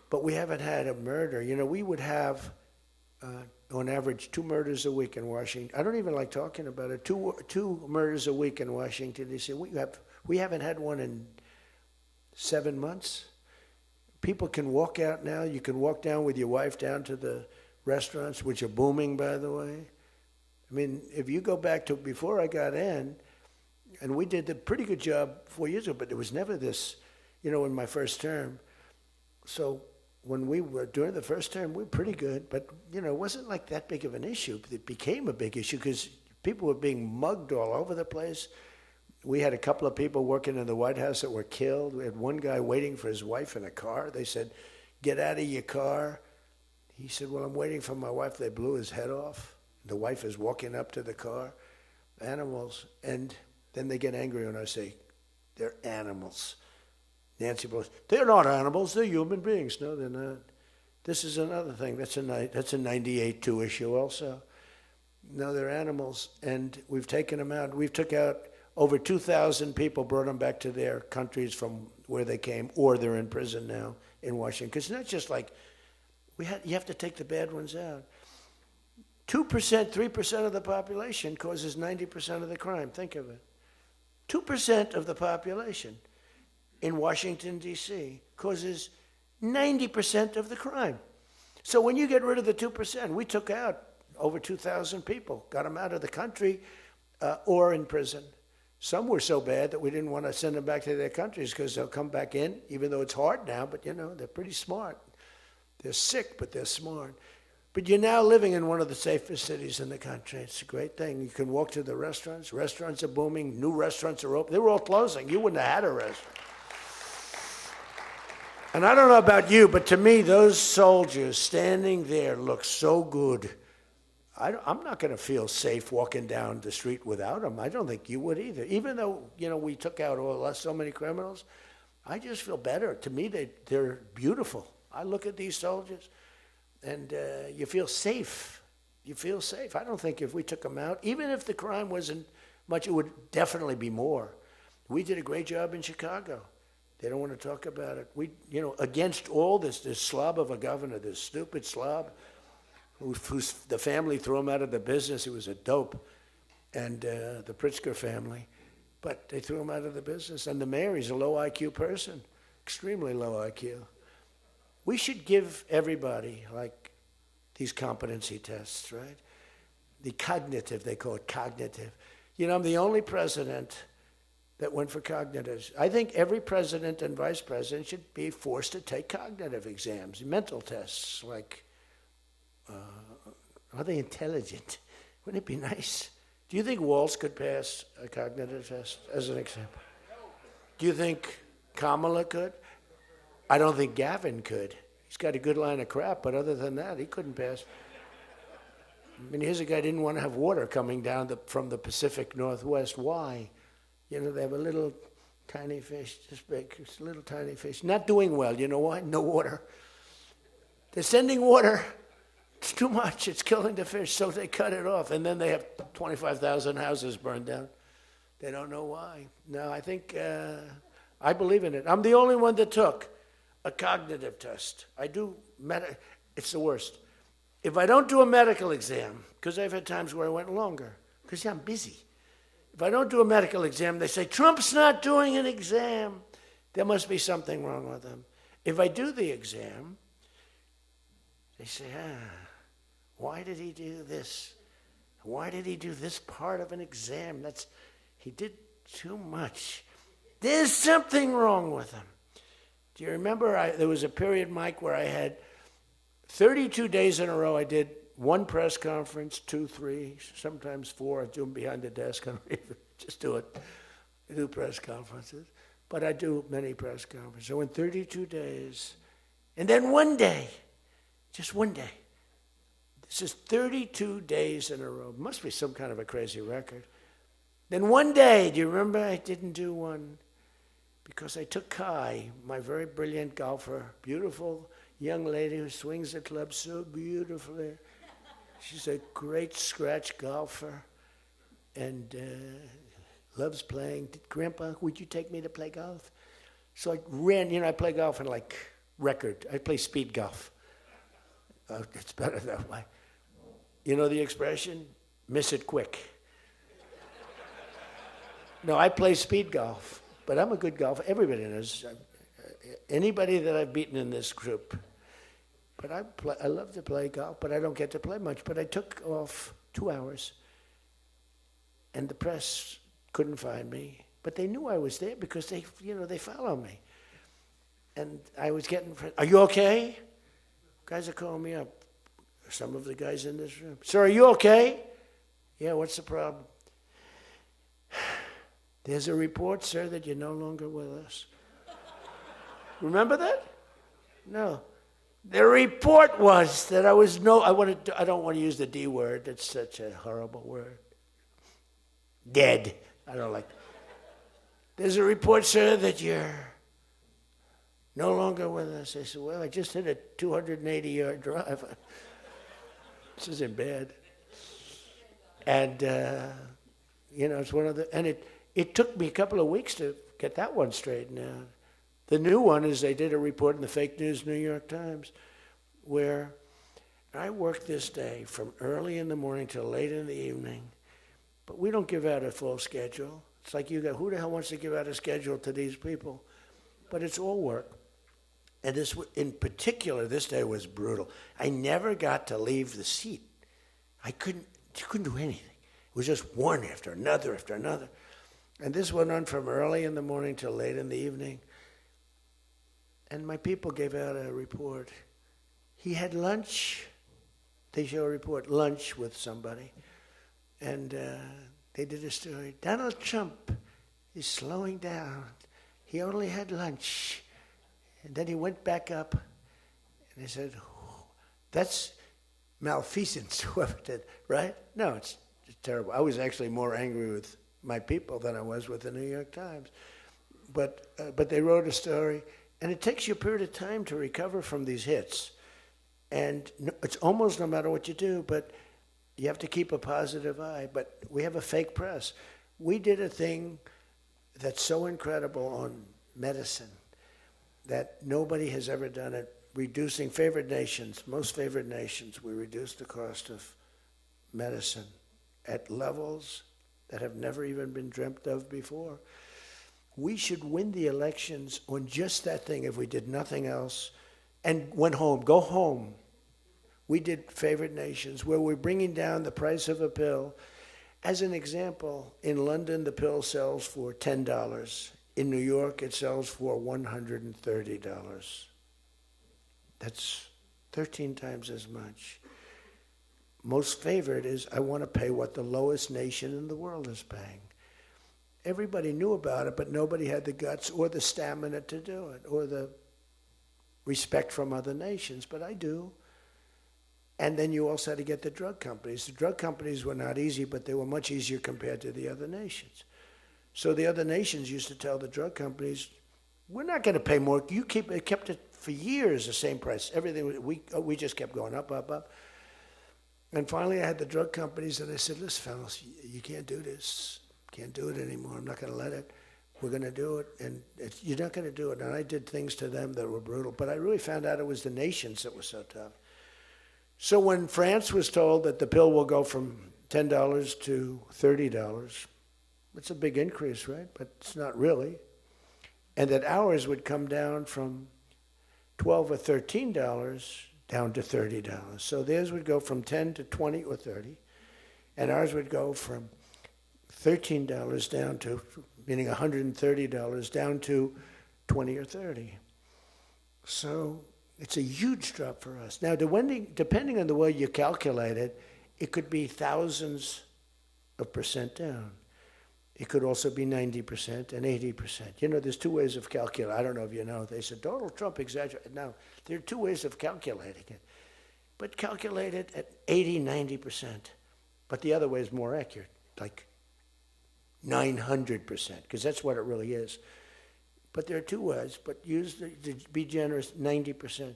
But we haven't had a murder. We would have, on average, 2 murders a week in Washington. I don't even like talking about it. Two murders a week in Washington, D.C. We haven't had one in 7 months. People can walk out now. You can walk down with your wife down to the restaurants, which are booming, by the way. I mean, if you go back to before I got in, and we did a pretty good job 4 years ago, but there was never this, in my first term. So when we were during the first term, we were pretty good, but it wasn't like that big of an issue. It became a big issue because people were being mugged all over the place. We had a couple of people working in the White House that were killed. We had one guy waiting for his wife in a car. They said, "Get out of your car." He said, "Well, I'm waiting for my wife." They blew his head off. The wife is walking up to the car. Animals. And then they get angry when I say, "They're animals." Nancy Pelosi, "They're not animals, they're human beings." No, they're not. This is another thing. That's a 98-2 issue also. No, they're animals, and we've taken them out. We've took out over 2,000 people, brought them back to their countries from where they came, or they're in prison now in Washington. Because it's not just like, you have to take the bad ones out. 2%, 3% of the population causes 90% of the crime. Think of it. 2% of the population in Washington, D.C. causes 90% of the crime. So when you get rid of the 2%, we took out over 2,000 people, got them out of the country or in prison. Some were so bad that we didn't want to send them back to their countries because they'll come back in, even though it's hard now, but they're pretty smart. They're sick, but they're smart. But you're now living in one of the safest cities in the country. It's a great thing. You can walk to the restaurants. Restaurants are booming. New restaurants are open. They were all closing. You wouldn't have had a restaurant. And I don't know about you, but to me, those soldiers standing there look so good. I'm not going to feel safe walking down the street without them. I don't think you would either. Even though, we took out so many criminals, I just feel better. To me, they're beautiful. I look at these soldiers, and you feel safe. You feel safe. I don't think if we took them out, even if the crime wasn't much, it would definitely be more. We did a great job in Chicago. They don't want to talk about it. We, against all this slob of a governor, this stupid slob, the family threw him out of the business. He was a dope, and the Pritzker family. But they threw him out of the business. And the mayor, he's a low IQ person, extremely low IQ. We should give everybody, like, these competency tests, right? The cognitive, they call it cognitive. I'm the only president that went for cognitives. I think every president and vice president should be forced to take cognitive exams, mental tests, like, are they intelligent? Wouldn't it be nice? Do you think Waltz could pass a cognitive test, as an example? Do you think Kamala could. I don't think Gavin could. He's got a good line of crap, but other than that, he couldn't pass. I mean, here's a guy who didn't want to have water coming down from the Pacific Northwest. Why? You know, they have a little tiny fish, this big, it's a little tiny fish. Not doing well. You know why? No water. They're sending water. It's too much. It's killing the fish, so they cut it off. And then they have 25,000 houses burned down. They don't know why. No, I think, I believe in it. I'm the only one that took a cognitive test. I do, it's the worst. If I don't do a medical exam, because I've had times where I went longer, because I'm busy. If I don't do a medical exam, they say, Trump's not doing an exam. There must be something wrong with him. If I do the exam, they say, why did he do this? Why did he do this part of an exam? He did too much. There's something wrong with him. Do you remember there was a period, Mike, where I had 32 days in a row I did one press conference, 2, 3, sometimes 4. I do them behind the desk. I don't even just do it. I do press conferences. But I do many press conferences. So in 32 days, and then one day, just one day. This is 32 days in a row. Must be some kind of a crazy record. Then one day, do you remember I didn't do one? Because I took Kai, my very brilliant golfer, beautiful young lady who swings the club so beautifully. She's a great scratch golfer and loves playing. Grandpa, would you take me to play golf? So I ran, I play golf in like record. I play speed golf. It's better that way. You know the expression? Miss it quick. No, I play speed golf, but I'm a good golfer. Everybody knows. Anybody that I've beaten in this group. But I love to play golf, but I don't get to play much. But I took off 2 hours, and the press couldn't find me. But they knew I was there because they follow me. And I was getting, are you okay? Guys are calling me up. Some of the guys in this room. Sir, are you okay? Yeah, what's the problem? There's a report, sir, that you're no longer with us. Remember that? No. The report was that I don't want to use the D word. It's such a horrible word. Dead. I don't like it. There's a report, sir, that you're no longer with us. I said, well, I just hit a 280-yard drive. This isn't bad. And, it's one of the, and it took me a couple of weeks to get that one straightened out. The new one is they did a report in the fake news New York Times where I worked this day from early in the morning till late in the evening, but we don't give out a full schedule. It's like who the hell wants to give out a schedule to these people? But it's all work. And this, in particular, this day was brutal. I never got to leave the seat. You couldn't do anything. It was just one after another after another. And this went on from early in the morning till late in the evening. And my people gave out a report. He had lunch. They show a report, lunch with somebody. And they did a story. Donald Trump is slowing down. He only had lunch. And then he went back up. And they said, that's malfeasance, whoever did, right? No, it's terrible. I was actually more angry with my people than I was with the New York Times. But they wrote a story. And it takes you a period of time to recover from these hits. And it's almost no matter what you do, but you have to keep a positive eye. But we have a fake press. We did a thing that's so incredible on medicine that nobody has ever done it. Reducing favored nations, most favored nations, we reduced the cost of medicine at levels that have never even been dreamt of before. We should win the elections on just that thing if we did nothing else and went home, go home. We did favored nations where we're bringing down the price of a pill. As an example, in London, the pill sells for $10. In New York, it sells for $130. That's 13 times as much. Most favored is I want to pay what the lowest nation in the world is paying. everybody knew about it, but nobody had the guts or the stamina to do it, or the respect from other nations, but I do. And then you also had to get the drug companies. The drug companies were not easy, but they were much easier compared to the other nations. So the other nations used to tell the drug companies, we're not going to pay more. You kept it for years the same price. Everything, we just kept going up, up, up. And finally I had the drug companies, and I said, listen, fellas, you can't do this. Can't do it anymore. I'm not going to let it. We're going to do it, and you're not going to do it. And I did things to them that were brutal, but I really found out it was the nations that were so tough. So when France was told that the pill will go from $10 to $30, it's a big increase, right? But it's not really. And that ours would come down from $12 or $13 down to $30. So theirs would go from 10 to 20 or 30, and ours would go from $13 down to, meaning $130, down to 20 or 30. So it's a huge drop for us. Now, depending on the way you calculate it, it could be thousands of percent down. It could also be 90% and 80%. You know, there's two ways of calculating. I don't know if you know. They said Donald Trump exaggerated. No, there are two ways of calculating it. But calculate it at 80, 90%. But the other way is more accurate, like 900%, because that's what it really is. But there are two ways, but use, to be generous, 90%.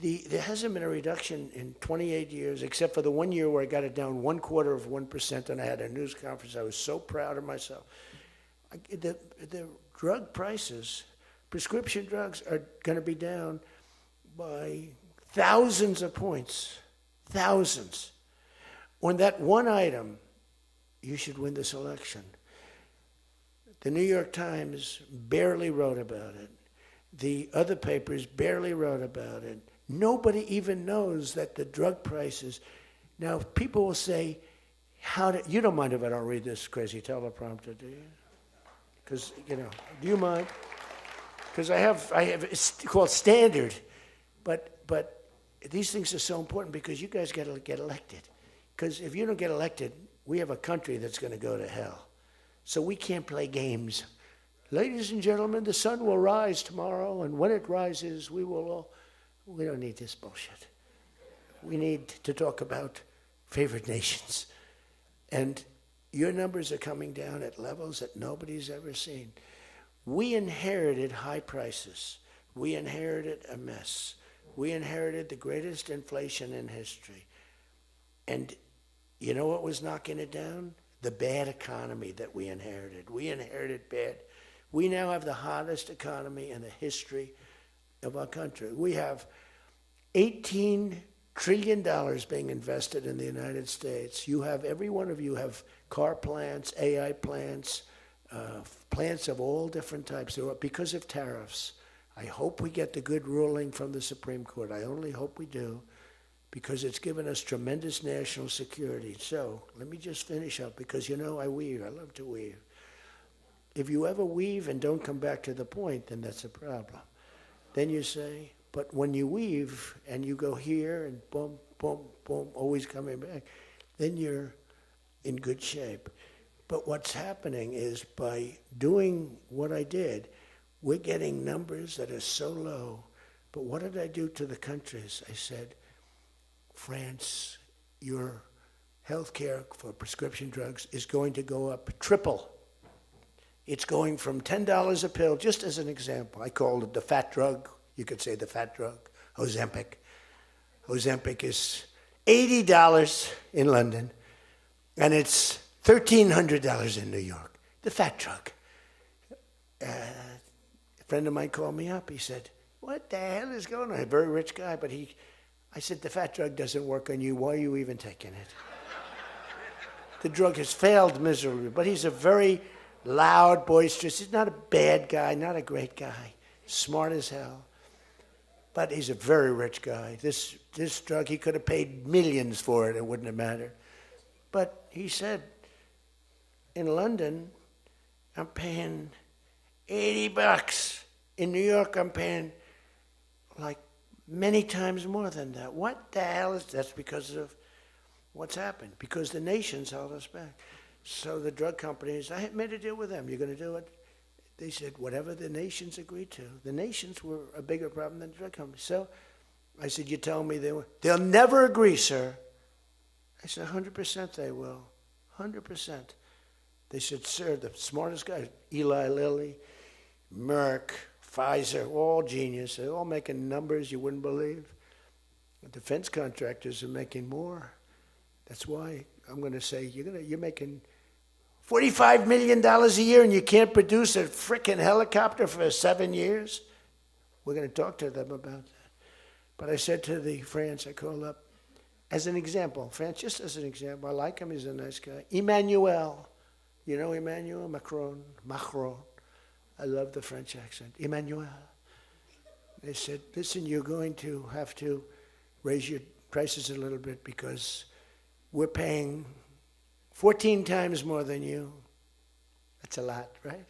There hasn't been a reduction in 28 years, except for the 1 year where I got it down 1/4%, and I had a news conference. I was so proud of myself. The drug prices, prescription drugs, are going to be down by thousands of points, thousands. On that one item, you should win this election. The New York Times barely wrote about it. The other papers barely wrote about it. Nobody even knows that the drug prices. Now, people will say, you don't mind if I don't read this crazy teleprompter, do you? Because, do you mind? Because I have, it's called standard. But these things are so important because you guys got to get elected. Because if you don't get elected, we have a country that's going to go to hell. So we can't play games. Ladies and gentlemen, the sun will rise tomorrow, and when it rises, we don't need this bullshit. We need to talk about favored nations. And your numbers are coming down at levels that nobody's ever seen. We inherited high prices. We inherited a mess. We inherited the greatest inflation in history. And you know what was knocking it down? The bad economy that we inherited. We inherited bad. We now have the hottest economy in the history of our country. We have $18 trillion being invested in the United States. You have, every one of you have car plants, AI plants, plants of all different types. Because of tariffs. I hope we get the good ruling from the Supreme Court. I only hope we do, because it's given us tremendous national security. So let me just finish up, because I weave. I love to weave. If you ever weave and don't come back to the point, then that's a problem. Then you say, but when you weave and you go here and boom, boom, boom, always coming back, then you're in good shape. But what's happening is, by doing what I did, we're getting numbers that are so low. But what did I do to the countries? I said, France, your health care for prescription drugs is going to go up triple. It's going from $10 a pill, just as an example. I called it the fat drug. You could say the fat drug, Ozempic. Ozempic is $80 in London, and it's $1,300 in New York. The fat drug. A friend of mine called me up. He said, what the hell is going on? A very rich guy, but I said, the fat drug doesn't work on you. Why are you even taking it? The drug has failed miserably, but he's a very loud, boisterous. He's not a bad guy, not a great guy, smart as hell. But he's a very rich guy. This drug, he could have paid millions for it. It wouldn't have mattered. But he said, in London, I'm paying $80. In New York, I'm paying like many times more than that. What the hell is that? That's because of what's happened, because the nations held us back. So the drug companies, I had made a deal with them. You're going to do it? They said, whatever the nations agreed to. The nations were a bigger problem than the drug companies. So I said, you tell me they'll never agree, sir. I said, 100% they will. 100%. They said, sir, the smartest guys, Eli Lilly, Merck, Pfizer, all genius. They're all making numbers you wouldn't believe. The defense contractors are making more. That's why I'm going to say, you're making $45 million a year and you can't produce a frickin' helicopter for 7 years? We're going to talk to them about that. But I said to the France, I called up, as an example, France, just as an example, I like him, he's a nice guy. Emmanuel, you know Emmanuel Macron? I love the French accent. Emmanuel. They said, listen, you're going to have to raise your prices a little bit because we're paying 14 times more than you. That's a lot, right?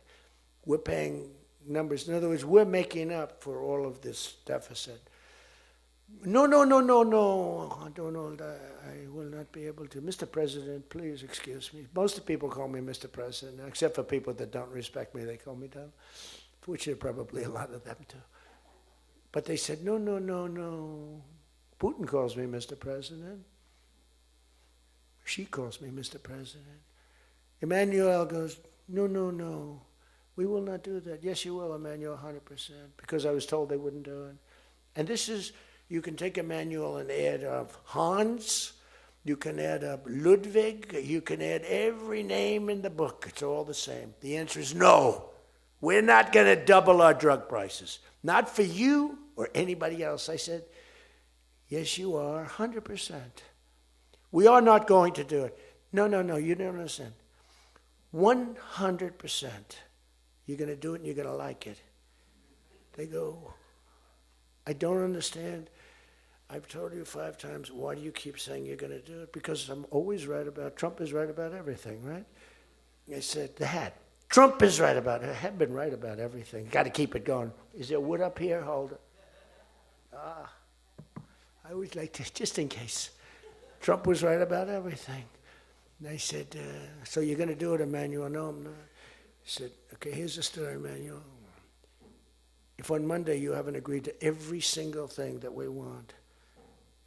We're paying numbers. In other words, we're making up for all of this deficit. No. I don't know. I will not be able to. Mr. President, please excuse me. Most of the people call me Mr. President, except for people that don't respect me. They call me Donald, which are probably a lot of them too. But they said, no. Putin calls me Mr. President. She calls me Mr. President. Emmanuel goes, no. We will not do that. Yes, you will, Emmanuel, 100%, because I was told they wouldn't do it. And this is, you can take Emmanuel and add up Hans, you can add up Ludwig, you can add every name in the book. It's all the same. The answer is no. We're not going to double our drug prices. Not for you or anybody else. I said, yes, you are, 100%. We are not going to do it. No, you don't understand. 100%. You're going to do it and you're going to like it. They go, I don't understand. I've told you 5 times, why do you keep saying you're going to do it? Because I'm always right about, Trump is right about everything, right? I said, the hat. Trump is right about it. I have been right about everything. Got to keep it going. Is there wood up here? Hold it. I always like to, just in case. Trump was right about everything. And I said, so you're going to do it, Emmanuel? No, I'm not. I said, okay, here's the story, Emmanuel. If on Monday you haven't agreed to every single thing that we want,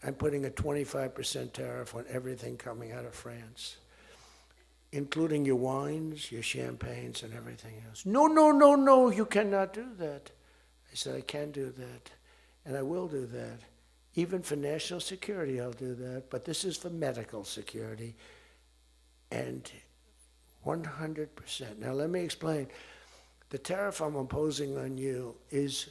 I'm putting a 25% tariff on everything coming out of France, including your wines, your champagnes, and everything else. No, you cannot do that. I said, I can do that, and I will do that. Even for national security, I'll do that, but this is for medical security, and 100%. Now, let me explain. The tariff I'm imposing on you is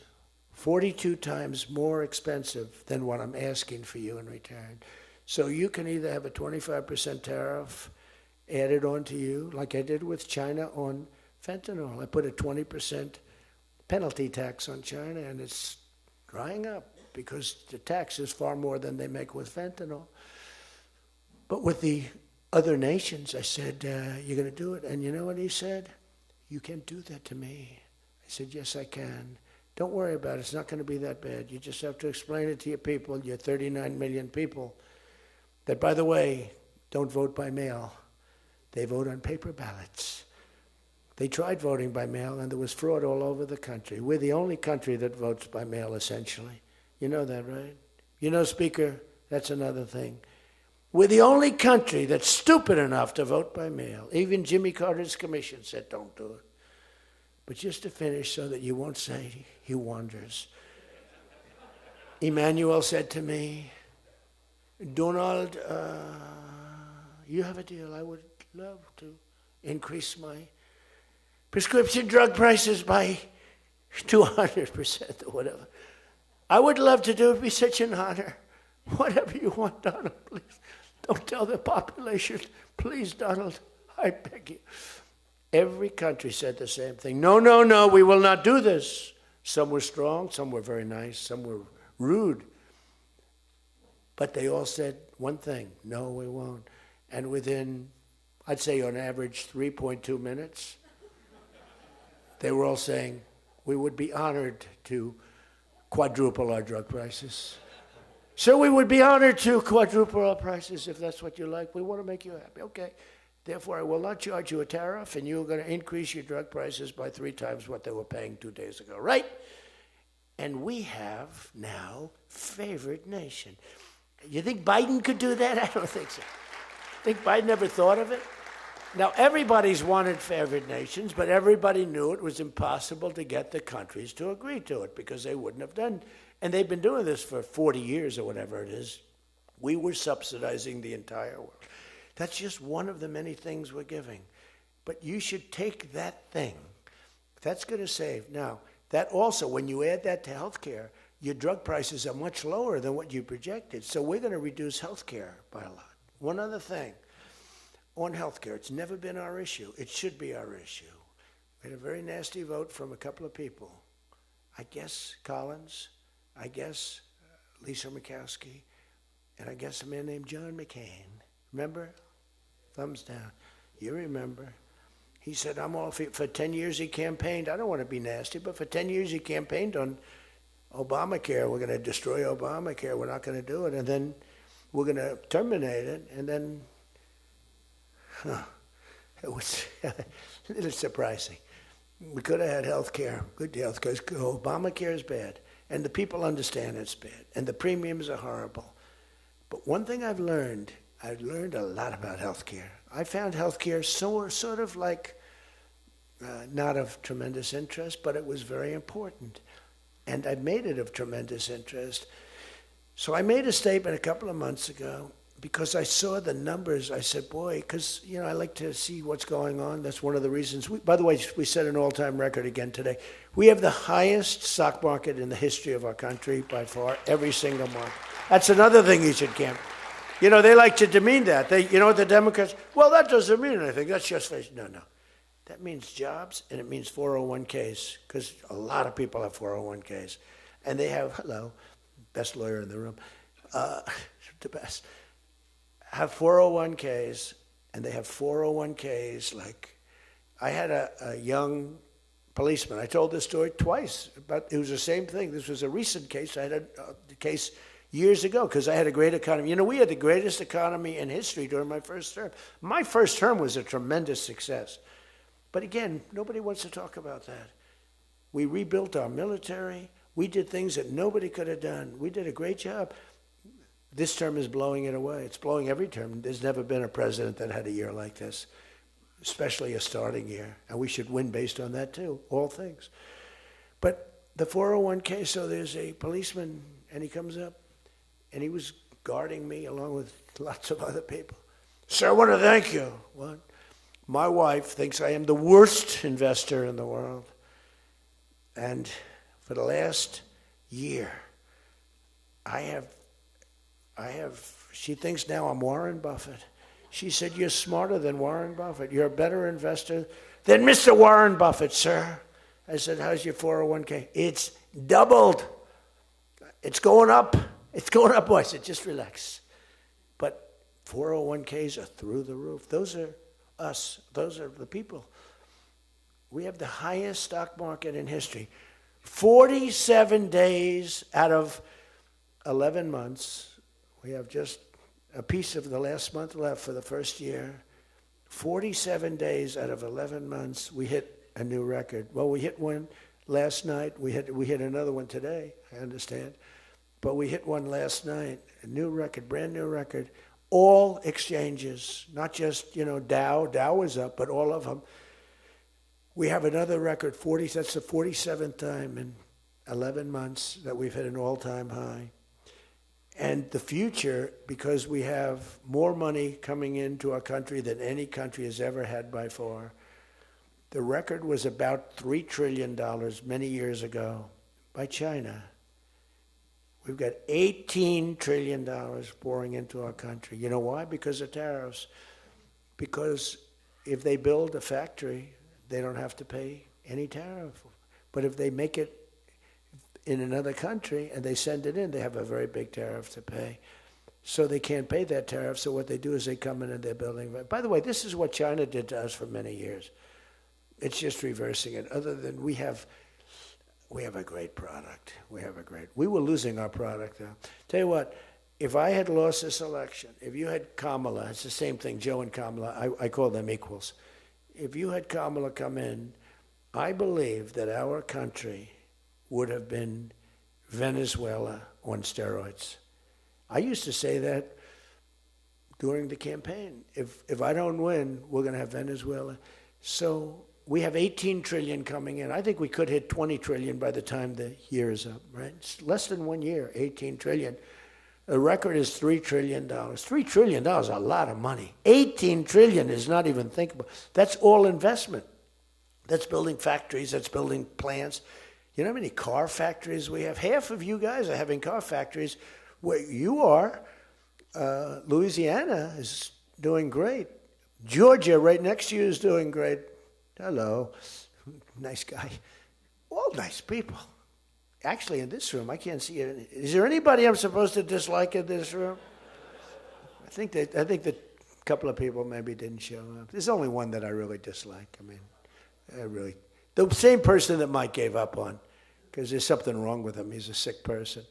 42 times more expensive than what I'm asking for you in return. So you can either have a 25% tariff added on to you, like I did with China on fentanyl. I put a 20% penalty tax on China, and it's drying up because the tax is far more than they make with fentanyl. But with the other nations, I said, you're going to do it. And you know what he said? You can't do that to me. I said, yes, I can. Don't worry about it. It's not going to be that bad. You just have to explain it to your people, your 39 million people, that, by the way, don't vote by mail. They vote on paper ballots. They tried voting by mail, and there was fraud all over the country. We're the only country that votes by mail, essentially. You know that, right? You know, Speaker, that's another thing. We're the only country that's stupid enough to vote by mail. Even Jimmy Carter's commission said, don't do it. But just to finish so that you won't say he wanders. Emmanuel said to me, Donald, you have a deal. I would love to increase my prescription drug prices by 200% or whatever. I would love to do it. It'd be such an honor. Whatever you want, Donald, please. Don't tell the population. Please, Donald, I beg you. Every country said the same thing. No, we will not do this. Some were strong, some were very nice, some were rude. But they all said one thing, no, we won't. And within, I'd say on average, 3.2 minutes, they were all saying, we would be honored to quadruple our drug prices. So we would be honored to quadruple our prices if that's what you like. We want to make you happy. Okay. Therefore, I will not charge you a tariff, and you're going to increase your drug prices by 3 times what they were paying 2 days ago, right? And we have now favored nation. You think Biden could do that? I don't think so. Think Biden ever thought of it? Now, everybody's wanted favored nations, but everybody knew it was impossible to get the countries to agree to it because they wouldn't have done. And they've been doing this for 40 years or whatever it is. We were subsidizing the entire world. That's just one of the many things we're giving. But you should take that thing. That's going to save. Now, that also, when you add that to health care, your drug prices are much lower than what you projected. So we're going to reduce health care by a lot. One other thing. On health care, it's never been our issue. It should be our issue. We had a very nasty vote from a couple of people. I guess Collins, I guess Lisa Murkowski, and I guess a man named John McCain. Remember? Thumbs down. You remember. He said, I'm all for 10 years he campaigned. I don't want to be nasty, but for 10 years he campaigned on Obamacare. We're going to destroy Obamacare. We're not going to do it. And then we're going to terminate it. And then, it was a little surprising. We could have had health care, good health care. Obamacare is bad. And the people understand it's bad. And the premiums are horrible. But one thing I've learned a lot about health care. I found health care sort of like not of tremendous interest, but it was very important. And I made it of tremendous interest. So I made a statement a couple of months ago because I saw the numbers. I said, boy, because, I like to see what's going on. That's one of the reasons. By the way, we set an all-time record again today. We have the highest stock market in the history of our country by far, every single month. That's another thing you should camp. They like to demean that. The Democrats, well, that doesn't mean anything. That's just, no. That means jobs, and it means 401ks, because a lot of people have 401ks. And they have, best lawyer in the room, the best, have 401ks, and they have 401ks like, I had a young policeman. I told this story twice, but it was the same thing. This was a recent case. I had a case years ago, because I had a great economy. We had the greatest economy in history during my first term. My first term was a tremendous success. But again, nobody wants to talk about that. We rebuilt our military. We did things that nobody could have done. We did a great job. This term is blowing it away. It's blowing every term. There's never been a president that had a year like this, especially a starting year. And we should win based on that too, all things. But the 401k, so there's a policeman, and he comes up, and he was guarding me along with lots of other people. Sir, I want to thank you. What? My wife thinks I am the worst investor in the world. And for the last year, she thinks now I'm Warren Buffett. She said, you're smarter than Warren Buffett. You're a better investor than Mr. Warren Buffett, sir. I said, how's your 401k? It's doubled. It's going up. It's going up, boy. I said, just relax. But 401ks are through the roof. Those are us. Those are the people. We have the highest stock market in history. 47 days out of 11 months. We have just a piece of the last month left for the first year. 47 days out of 11 months, we hit a new record. Well, we hit one last night. We hit another one today, I understand. But we hit one last night, a new record, brand new record. All exchanges, not just, Dow. Dow was up, but all of them. We have another record, that's the 47th time in 11 months that we've hit an all-time high. And the future, because we have more money coming into our country than any country has ever had by far. The record was about $3 trillion many years ago by China. We've got $18 trillion pouring into our country. You know why? Because of tariffs. Because if they build a factory, they don't have to pay any tariff. But if they make it in another country and they send it in, they have a very big tariff to pay. So they can't pay that tariff. So what they do is they come in and they're building. By the way, this is what China did to us for many years. It's just reversing it. Other than we have a great product. We were losing our product though. Tell you what, if I had lost this election, if you had Kamala, it's the same thing, Joe and Kamala, I call them equals. If you had Kamala come in, I believe that our country would have been Venezuela on steroids. I used to say that during the campaign. If I don't win, we're going to have Venezuela. So we have 18 trillion coming in. I think we could hit 20 trillion by the time the year is up, right? It's less than 1 year, 18 trillion. The record is $3 trillion. $3 trillion is a lot of money. 18 trillion is not even thinkable. That's all investment. That's building factories, that's building plants. You know how many car factories we have? Half of you guys are having car factories where you are. Louisiana is doing great. Georgia, right next to you, is doing great. Hello. Nice guy. All nice people. Actually, in this room, I can't see it. Is there anybody I'm supposed to dislike in this room? I think that a couple of people maybe didn't show up. There's only one that I really dislike. I mean, the same person that Mike gave up on, because there's something wrong with him. He's a sick person.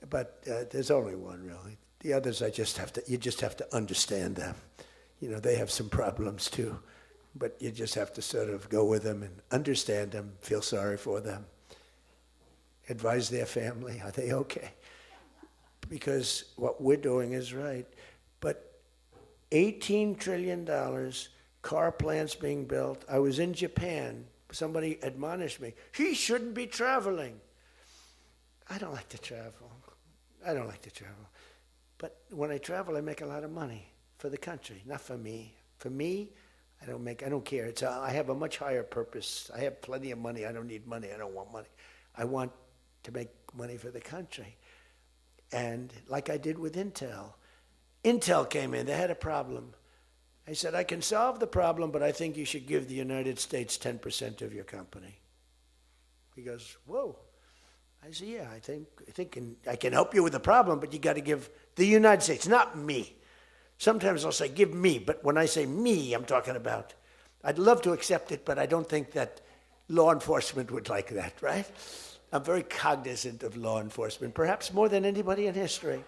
But there's only one, really. The others, you just have to understand them. You know, they have some problems too. But you just have to sort of go with them and understand them, feel sorry for them. Advise their family, are they okay? Because what we're doing is right. But $18 trillion, car plants being built. I was in Japan. Somebody admonished me, he shouldn't be traveling. I don't like to travel. But when I travel, I make a lot of money for the country, not for me. For me, I don't care. I have a much higher purpose. I have plenty of money. I don't need money. I don't want money. I want to make money for the country. And like I did with Intel. Intel came in. They had a problem. I said, I can solve the problem, but I think you should give the United States 10% of your company. He goes, whoa. I said, yeah, I think I can help you with the problem, but you got to give the United States, not me. Sometimes I'll say, give me, but when I say me, I'm talking about, I'd love to accept it, but I don't think that law enforcement would like that, right? I'm very cognizant of law enforcement, perhaps more than anybody in history.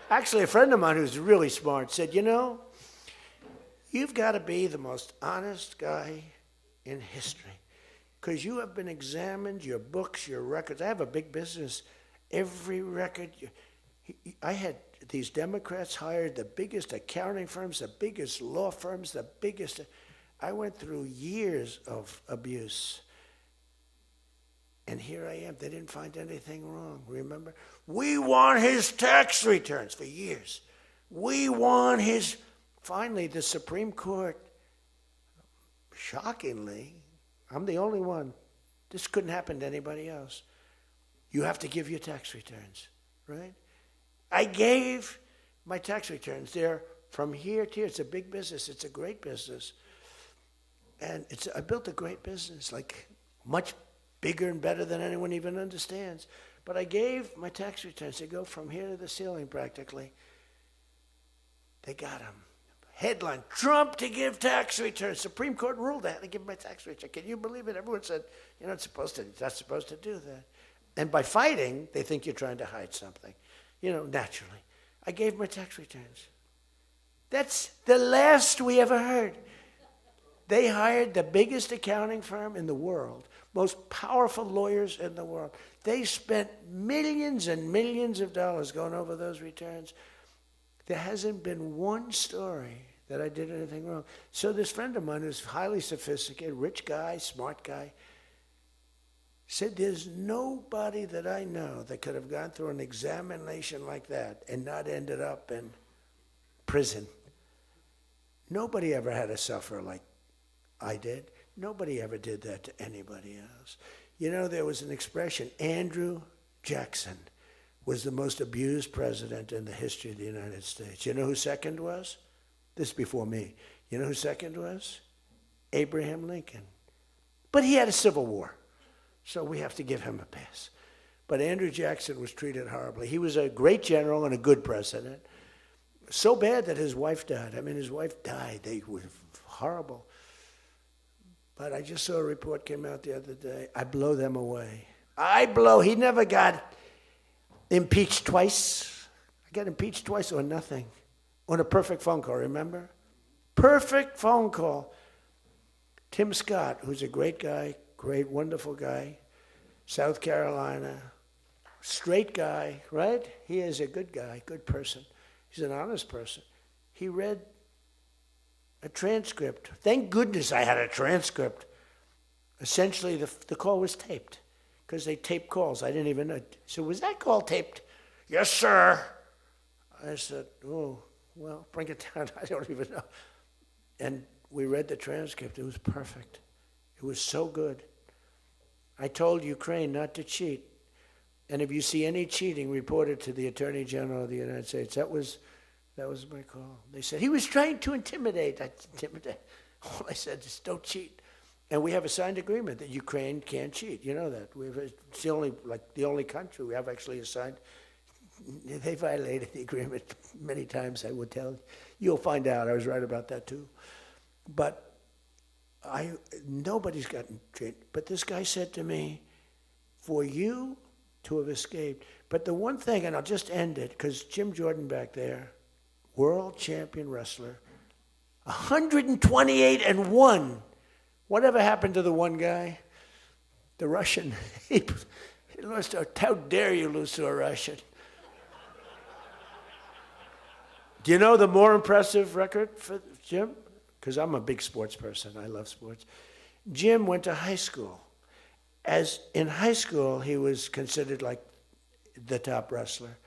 Actually, a friend of mine who's really smart said, you know, you've got to be the most honest guy in history because you have been examined, your books, your records. I have a big business. Every record, I had these Democrats hired the biggest accounting firms, the biggest law firms, the biggest. I went through years of abuse. And here I am. They didn't find anything wrong, remember? We want his tax returns for years. We want his... Finally, the Supreme Court, shockingly, I'm the only one. This couldn't happen to anybody else. You have to give your tax returns, right? I gave my tax returns. They're from here to here. It's a big business. It's a great business. And I built a great business, like much bigger and better than anyone even understands. But I gave my tax returns. They go from here to the ceiling practically. They got them. Headline, Trump to give tax returns. Supreme Court ruled I had to give my tax return. Can you believe it? Everyone said, you're not supposed to do that. And by fighting, they think you're trying to hide something. You know, naturally. I gave my tax returns. That's the last we ever heard. They hired the biggest accounting firm in the world, most powerful lawyers in the world. They spent millions and millions of dollars going over those returns. There hasn't been one story that I did anything wrong. So this friend of mine who's highly sophisticated, rich guy, smart guy, said there's nobody that I know that could have gone through an examination like that and not ended up in prison. Nobody ever had to suffer like I did. Nobody ever did that to anybody else. You know, there was an expression, Andrew Jackson was the most abused president in the history of the United States. You know who second was? This is before me. You know who second was? Abraham Lincoln. But he had a civil war, so we have to give him a pass. But Andrew Jackson was treated horribly. He was a great general and a good president. So bad that his wife died. I mean, his wife died. They were horrible. But I just saw a report came out the other day. I blow them away. He never got impeached twice. I got impeached twice on nothing. On a perfect phone call, remember? Perfect phone call. Tim Scott, who's a great guy, great, wonderful guy, South Carolina, straight guy, right? He is a good guy, good person. He's an honest person. He read a transcript. Thank goodness I had a transcript. Essentially, the call was taped because they tape calls. I didn't even know. So was that call taped? Yes, sir. I said, oh, well, bring it down. I don't even know. And we read the transcript. It was perfect. It was so good. I told Ukraine not to cheat. And if you see any cheating, report it to the Attorney General of the United States. That was my call. They said, he was trying to intimidate. All I said is, don't cheat. And we have a signed agreement that Ukraine can't cheat. You know that. It's the only country we have actually a signed. They violated the agreement many times, I would tell you. You'll find out. I was right about that too. But nobody's gotten treated. But this guy said to me, for you to have escaped. But the one thing, and I'll just end it, because Jim Jordan back there, world champion wrestler, 128-1. Whatever happened to the one guy? The Russian. He lost. How dare you lose to a Russian? Do you know the more impressive record for Jim? Because I'm a big sports person. I love sports. Jim went to high school. As in high school, he was considered like the top wrestler.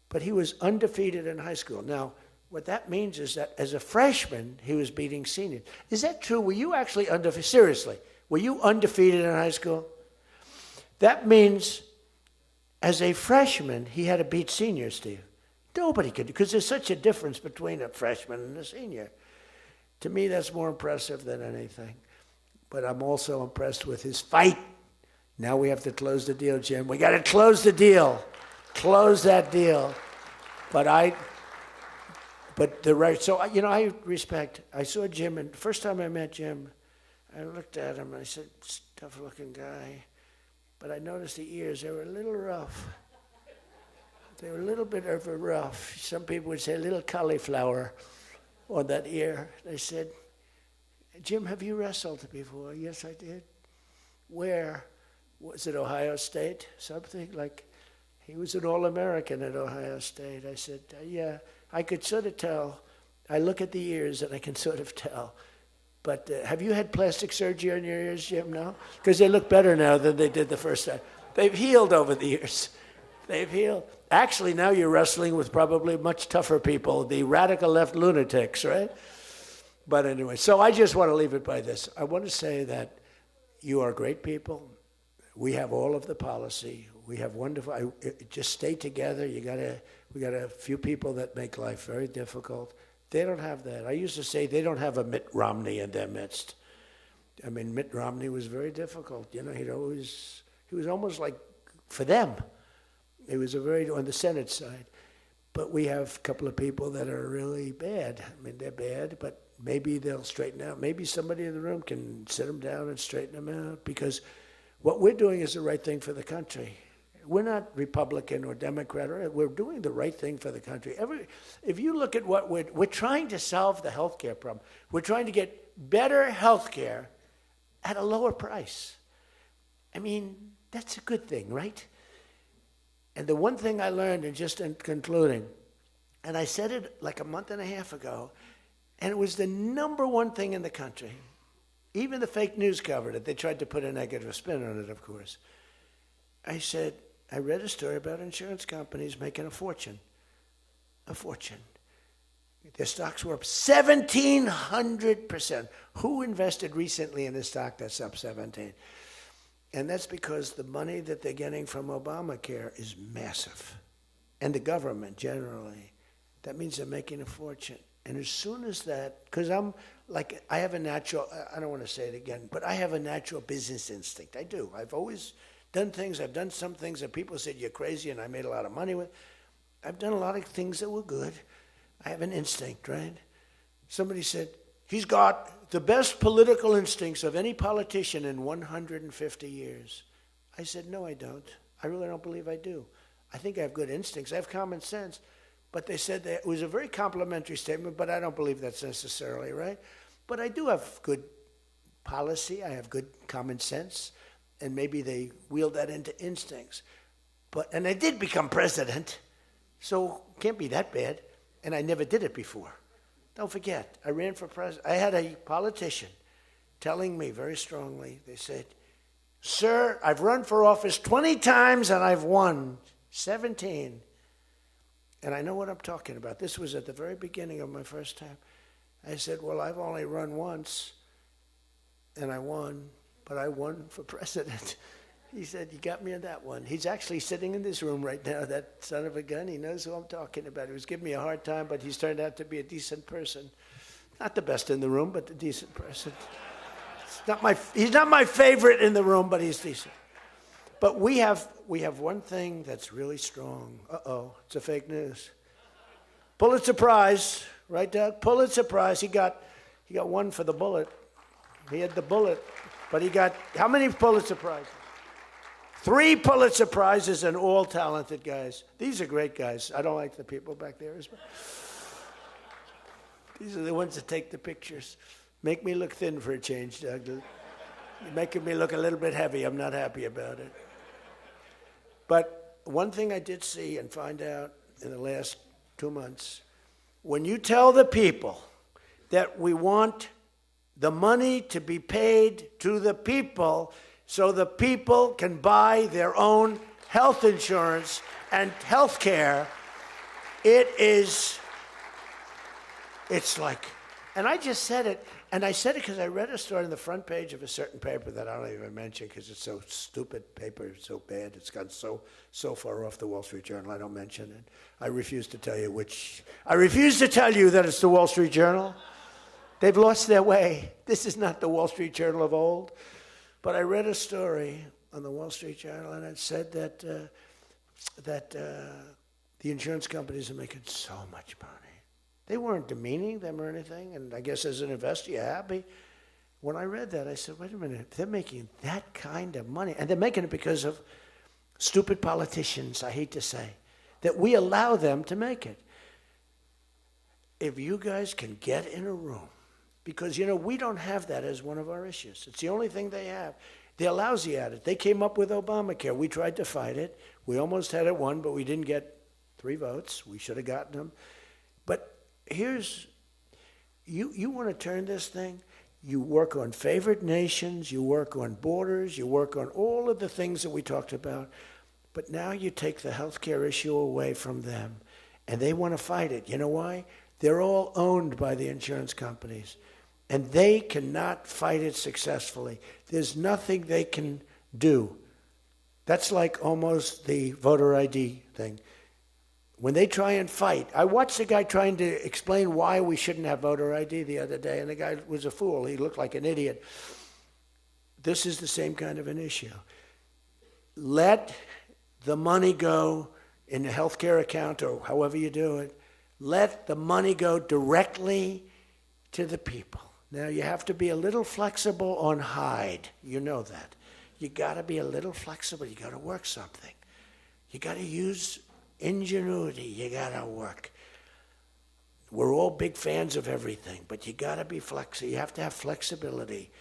But he was undefeated in high school. Now, what that means is that as a freshman, he was beating seniors. Is that true? Were you actually undefeated? Seriously, were you undefeated in high school? That means as a freshman, he had to beat seniors, Steve. Nobody could, because there's such a difference between a freshman and a senior. To me, that's more impressive than anything. But I'm also impressed with his fight. Now we have to close the deal, Jim. We got to close the deal. Close that deal. I respect. I saw Jim, and the first time I met Jim, I looked at him and I said, tough-looking guy. But I noticed the ears, they were a little rough. They were a little bit of a rough. Some people would say a little cauliflower on that ear. They said, Jim, have you wrestled before? Yes, I did. Where? Was it Ohio State? Something like, he was an All-American at Ohio State. I said, yeah, I could sort of tell. I look at the ears and I can sort of tell. But have you had plastic surgery on your ears, Jim? No? Because they look better now than they did the first time. They've healed over the years. They've healed. Actually, now you're wrestling with probably much tougher people, the radical left lunatics, right? But anyway, so I just want to leave it by this. I want to say that you are great people. We have all of the policy. We have wonderful. Just stay together. We got a few people that make life very difficult. They don't have that. I used to say they don't have a Mitt Romney in their midst. I mean, Mitt Romney was very difficult. You know, he was almost like for them. It was on the Senate side. But we have a couple of people that are really bad. I mean, they're bad, but maybe they'll straighten out. Maybe somebody in the room can sit them down and straighten them out, because what we're doing is the right thing for the country. We're not Republican or Democrat. We're doing the right thing for the country. If you look at what we're trying to solve the health care problem. We're trying to get better health care at a lower price. I mean, that's a good thing, right? And the one thing I learned, and just in concluding, and I said it like a month and a half ago, and it was the number one thing in the country. Even the fake news covered it. They tried to put a negative spin on it, of course. I said, I read a story about insurance companies making a fortune. A fortune. Their stocks were up 1,700%. Who invested recently in a stock that's up 17? And that's because the money that they're getting from Obamacare is massive. And the government generally. That means they're making a fortune. And as soon as that, because I have a natural, I don't want to say it again, but I have a natural business instinct. I do. I've always done things. I've done some things that people said you're crazy and I made a lot of money with. I've done a lot of things that were good. I have an instinct, right? Somebody said, he's got the best political instincts of any politician in 150 years. I said, no, I don't. I really don't believe I do. I think I have good instincts. I have common sense. But they said that it was a very complimentary statement, but I don't believe that's necessarily right. But I do have good policy. I have good common sense. And maybe they wheeled that into instincts. And I did become president, so can't be that bad. And I never did it before. Don't forget, I ran for president. I had a politician telling me very strongly, they said, "Sir, I've run for office 20 times and I've won 17. And I know what I'm talking about. This was at the very beginning of my first time. I said, well, I've only run once, and I won, but I won for president. He said, you got me on that one. He's actually sitting in this room right now, that son of a gun. He knows who I'm talking about. He was giving me a hard time, but he's turned out to be a decent person. Not the best in the room, but a decent person. He's not my favorite in the room, but he's decent. But we have one thing that's really strong. Uh-oh, it's a fake news. Pulitzer Prize, right, Doug? Pulitzer Prize. He got one for the bullet. He had the bullet, but he got how many Pulitzer Prizes? 3 Pulitzer Prizes, and all talented guys. These are great guys. I don't like the people back there as well. These are the ones that take the pictures. Make me look thin for a change, Doug. You're making me look a little bit heavy. I'm not happy about it. But one thing I did see and find out in the last 2 months, when you tell the people that we want the money to be paid to the people so the people can buy their own health insurance and health care, it's like, and I just said it, and I said it because I read a story on the front page of a certain paper that I don't even mention because it's so stupid, paper is so bad, it's gone so far off the Wall Street Journal, I don't mention it. I refuse to tell you that it's the Wall Street Journal. They've lost their way. This is not the Wall Street Journal of old. But I read a story on the Wall Street Journal, and it said that the insurance companies are making so much money. They weren't demeaning them or anything, and I guess as an investor, you're happy. When I read that, I said, wait a minute, they're making that kind of money, and they're making it because of stupid politicians, I hate to say, that we allow them to make it. If you guys can get in a room, because, we don't have that as one of our issues. It's the only thing they have. They're lousy at it. They came up with Obamacare. We tried to fight it. We almost had it won, but we didn't get 3 votes. We should have gotten them. But here's, you want to turn this thing, you work on favored nations, you work on borders, you work on all of the things that we talked about, but now you take the healthcare issue away from them, and they want to fight it. You know why? They're all owned by the insurance companies, and they cannot fight it successfully. There's nothing they can do. That's like almost the voter ID thing. When they try and fight, I watched a guy trying to explain why we shouldn't have voter ID the other day, and the guy was a fool. He looked like an idiot. This is the same kind of an issue. Let the money go in a healthcare account or however you do it. Let the money go directly to the people. Now, you have to be a little flexible on Hyde. You know that. You got to be a little flexible. You got to work something. You got to use ingenuity. You got to work. We're all big fans of everything, but you got to be flexible. You have to have flexibility.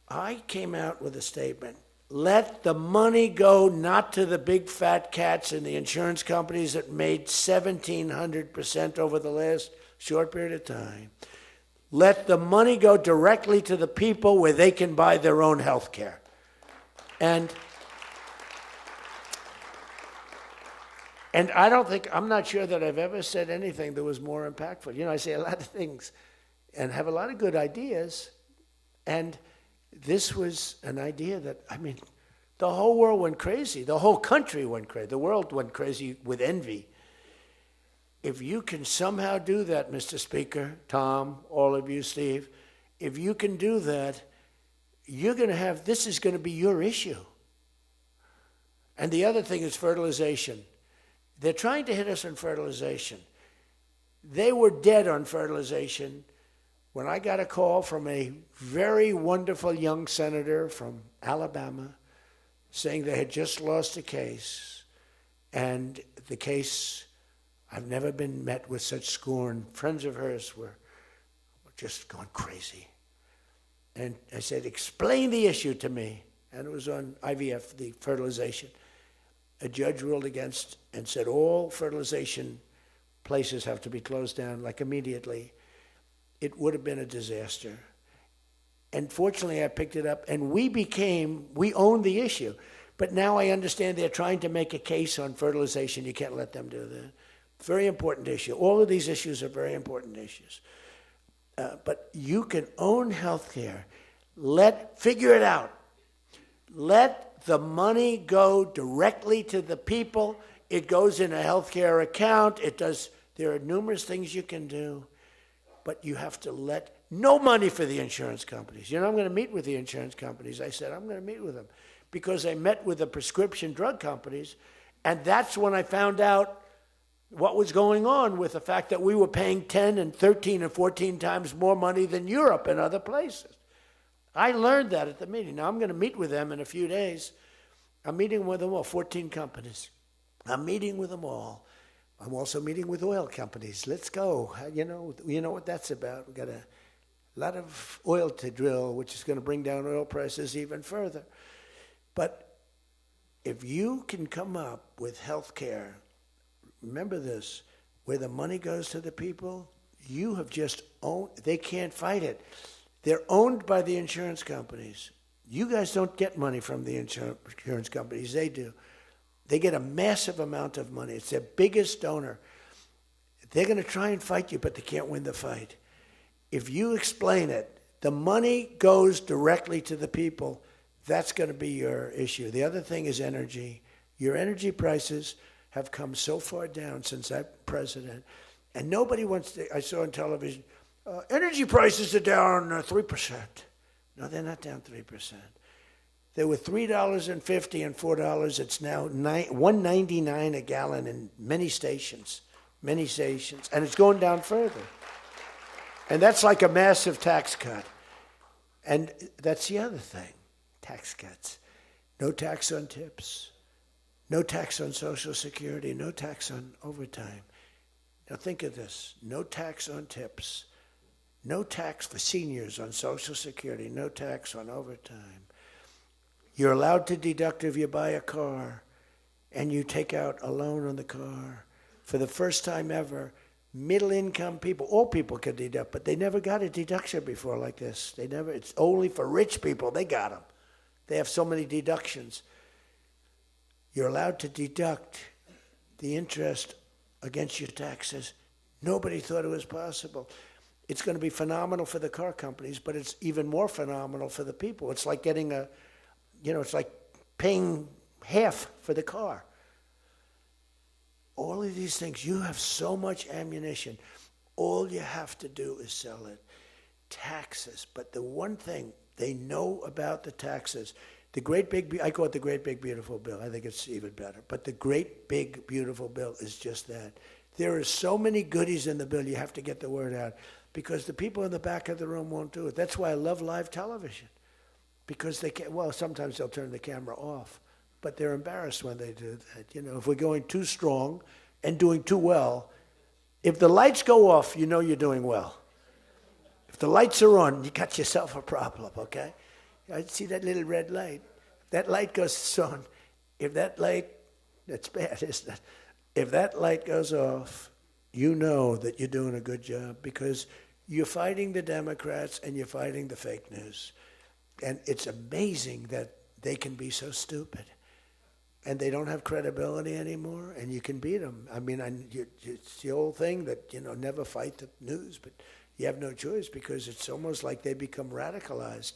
I came out with a statement. Let the money go not to the big fat cats in the insurance companies that made 1,700% over the last short period of time. Let the money go directly to the people where they can buy their own health care. And I'm not sure that I've ever said anything that was more impactful. I say a lot of things and have a lot of good ideas. And this was an idea that, the whole world went crazy. The whole country went crazy. The world went crazy with envy. If you can somehow do that, Mr. Speaker, Tom, all of you, Steve, if you can do that, this is going to be your issue. And the other thing is fertilization. They're trying to hit us on fertilization. They were dead on fertilization when I got a call from a very wonderful young senator from Alabama saying they had just lost a case And the case, I've never been met with such scorn. Friends of hers were just going crazy. And I said, explain the issue to me. And it was on IVF, the fertilization. A judge ruled against and said all fertilization places have to be closed down, like immediately. It would have been a disaster. And fortunately, I picked it up, and we owned the issue. But now I understand they're trying to make a case on fertilization. You can't let them do that. Very important issue. All of these issues are very important issues. But you can own healthcare. Figure it out. Let the money go directly to the people. It goes in a healthcare account. There are numerous things you can do, but you have to let no money for the insurance companies. I'm going to meet with the insurance companies. I said, I'm going to meet with them because I met with the prescription drug companies, and that's when I found out what was going on with the fact that we were paying 10 and 13 and 14 times more money than Europe and other places. I learned that at the meeting. Now I'm going to meet with them in a few days. I'm meeting with them all, 14 companies. I'm meeting with them all. I'm also meeting with oil companies. Let's go. You know what that's about. We've got a lot of oil to drill, which is going to bring down oil prices even further. But if you can come up with health care, remember this, where the money goes to the people, you have just owned, they can't fight it. They're owned by the insurance companies. You guys don't get money from the insurance companies. They do. They get a massive amount of money. It's their biggest donor. They're going to try and fight you, but they can't win the fight. If you explain it, the money goes directly to the people. That's going to be your issue. The other thing is energy. Your energy prices have come so far down since I'm president. And nobody wants to, I saw on television, energy prices are down 3%. No, they're not down 3%. They were $3.50 and $4. It's now $1.99 a gallon in many stations, and it's going down further. And that's like a massive tax cut. And that's the other thing, tax cuts. No tax on tips, no tax on Social Security, no tax on overtime. Now think of this, no tax on tips, no tax for seniors on Social Security, no tax on overtime. You're allowed to deduct if you buy a car and you take out a loan on the car. For the first time ever, middle-income people, all people can deduct, but they never got a deduction before like this. It's only for rich people, they got them. They have so many deductions. You're allowed to deduct the interest against your taxes. Nobody thought it was possible. It's going to be phenomenal for the car companies, but it's even more phenomenal for the people. It's like getting it's like paying half for the car. All of these things, you have so much ammunition. All you have to do is sell it. Taxes. But the one thing they know about the taxes, I call it the great big beautiful bill. I think it's even better. But the great big beautiful bill is just that. There are so many goodies in the bill, you have to get the word out. Because the people in the back of the room won't do it. That's why I love live television. Because they can't, sometimes they'll turn the camera off. But they're embarrassed when they do that. If we're going too strong and doing too well, if the lights go off, you know you're doing well. If the lights are on, you got yourself a problem, okay? I see that little red light. That light goes on. If that light, that's bad, isn't it? If that light goes off, you know that you're doing a good job because you're fighting the Democrats and you're fighting the fake news. And it's amazing that they can be so stupid. And they don't have credibility anymore, and you can beat them. I mean, it's the old thing that, never fight the news, but you have no choice because it's almost like they become radicalized.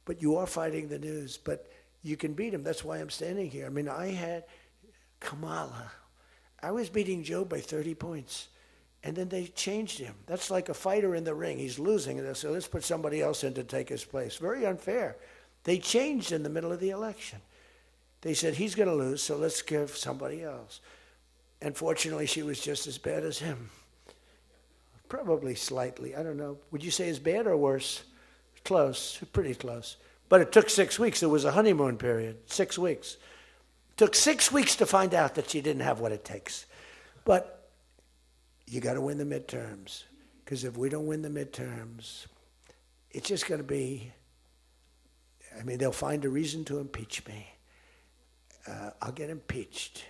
But you are fighting the news, but you can beat them. That's why I'm standing here. I mean, I had Kamala. I was beating Joe by 30 points, and then they changed him. That's like a fighter in the ring. He's losing, and they said, let's put somebody else in to take his place. Very unfair. They changed in the middle of the election. They said, he's going to lose, so let's give somebody else. And fortunately, she was just as bad as him. Probably slightly. I don't know. Would you say as bad or worse? Close. Pretty close. But it took 6 weeks. It was a honeymoon period. 6 weeks. Took 6 weeks to find out that she didn't have what it takes. But you got to win the midterms. Because if we don't win the midterms, it's just going to be, I mean, they'll find a reason to impeach me. I'll get impeached.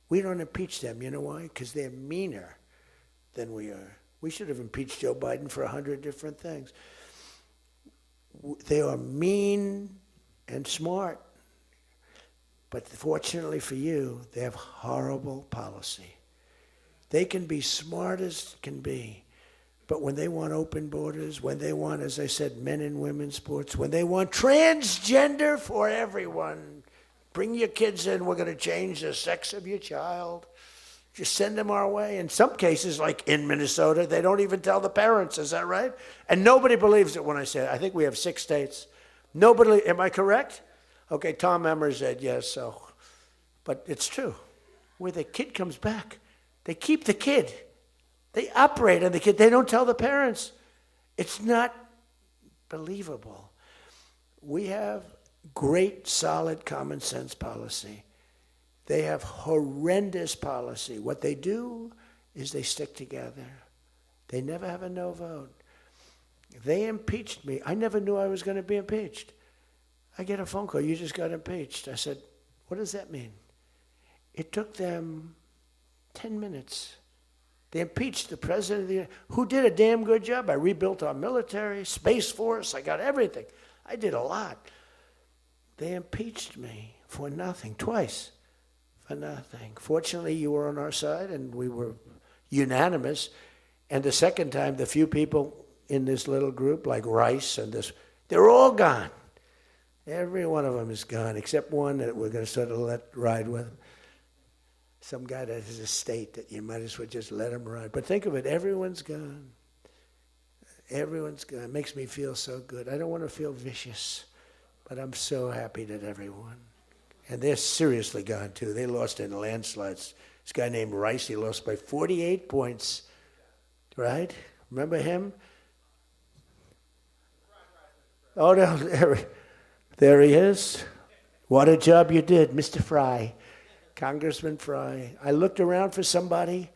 We don't impeach them. You know why? Because they're meaner than we are. We should have impeached Joe Biden for 100 different things. They are mean and smart. But fortunately for you, they have horrible policy. They can be smart as can be, but when they want open borders, when they want, as I said, men and women's sports, when they want transgender for everyone, bring your kids in, we're going to change the sex of your child. Just send them our way. In some cases, like in Minnesota, they don't even tell the parents. Is that right? And nobody believes it when I say it. I think we have 6 states. Nobody, am I correct? Okay, Tom Emmer said yes, so. But it's true. Where the kid comes back, they keep the kid. They operate on the kid. They don't tell the parents. It's not believable. We have great, solid common sense policy. They have horrendous policy. What they do is they stick together. They never have a no vote. They impeached me. I never knew I was going to be impeached. I get a phone call, you just got impeached. I said, what does that mean? It took them 10 minutes. They impeached the president of the United States, who did a damn good job. I rebuilt our military, Space Force, I got everything. I did a lot. They impeached me for nothing, twice, for nothing. Fortunately, you were on our side, and we were unanimous. And the second time, the few people in this little group, like Rice and this, they're all gone. Every one of them is gone, except one that we're going to sort of let ride with. Some guy that has a state that you might as well just let him ride. But think of it, everyone's gone. Everyone's gone. It makes me feel so good. I don't want to feel vicious, but I'm so happy that everyone. And they're seriously gone, too. They lost in landslides. This guy named Rice, he lost by 48 points, right? Remember him? Oh, no, there he is. What a job you did, Mr. Fry, Congressman Fry. I looked around for somebody.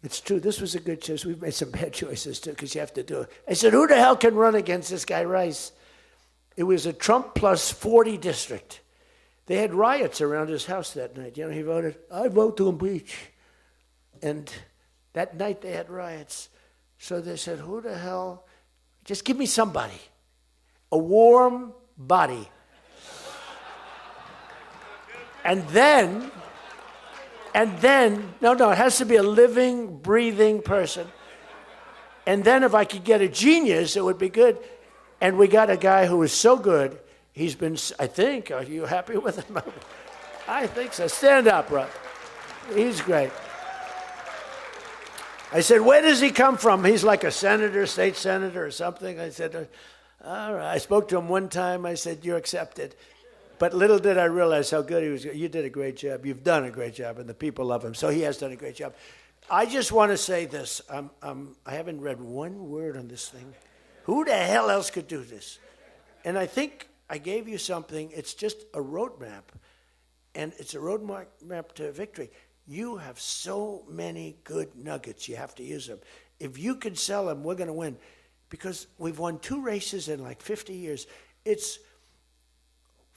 It's true, this was a good choice. We've made some bad choices, too, because you have to do it. I said, who the hell can run against this guy, Rice? It was a Trump plus 40 district. They had riots around his house that night. You know, he voted, I vote to impeach. And that night they had riots. So they said, who the hell? Just give me somebody. A warm body. And then, no, it has to be a living, breathing person. And then if I could get a genius, it would be good. And we got a guy who is so good. He's been, I think, are you happy with him? I think so. Stand up, bro. He's great. I said, where does he come from? He's like a senator, state senator or something. I said, all right. I spoke to him one time. I said, you're accepted. But little did I realize how good he was. You did a great job. You've done a great job, and the people love him. So he has done a great job. I just want to say this. I haven't read one word on this thing. Who the hell else could do this? And I think I gave you something. It's just a roadmap, and it's a roadmap to victory. You have so many good nuggets. You have to use them. If you can sell them, we're going to win, because we've won 2 races in like 50 years. It's,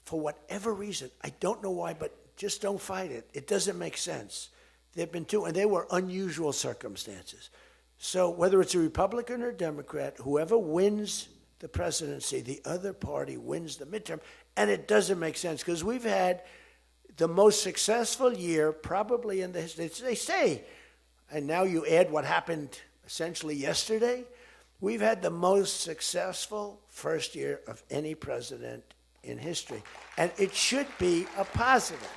for whatever reason, I don't know why, but just don't fight it. It doesn't make sense. There have been 2, and they were unusual circumstances. So whether it's a Republican or Democrat, whoever wins the presidency, the other party wins the midterm, and it doesn't make sense, because we've had the most successful year probably in the history. They say, and now you add what happened essentially yesterday, we've had the most successful first year of any president in history. And it should be a positive,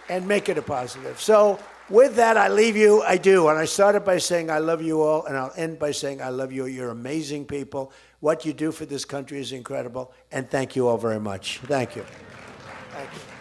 and make it a positive. So with that, I leave you. I do. And I started by saying I love you all, and I'll end by saying I love you. You're amazing people. What you do for this country is incredible, and thank you all very much. Thank you. Thank you.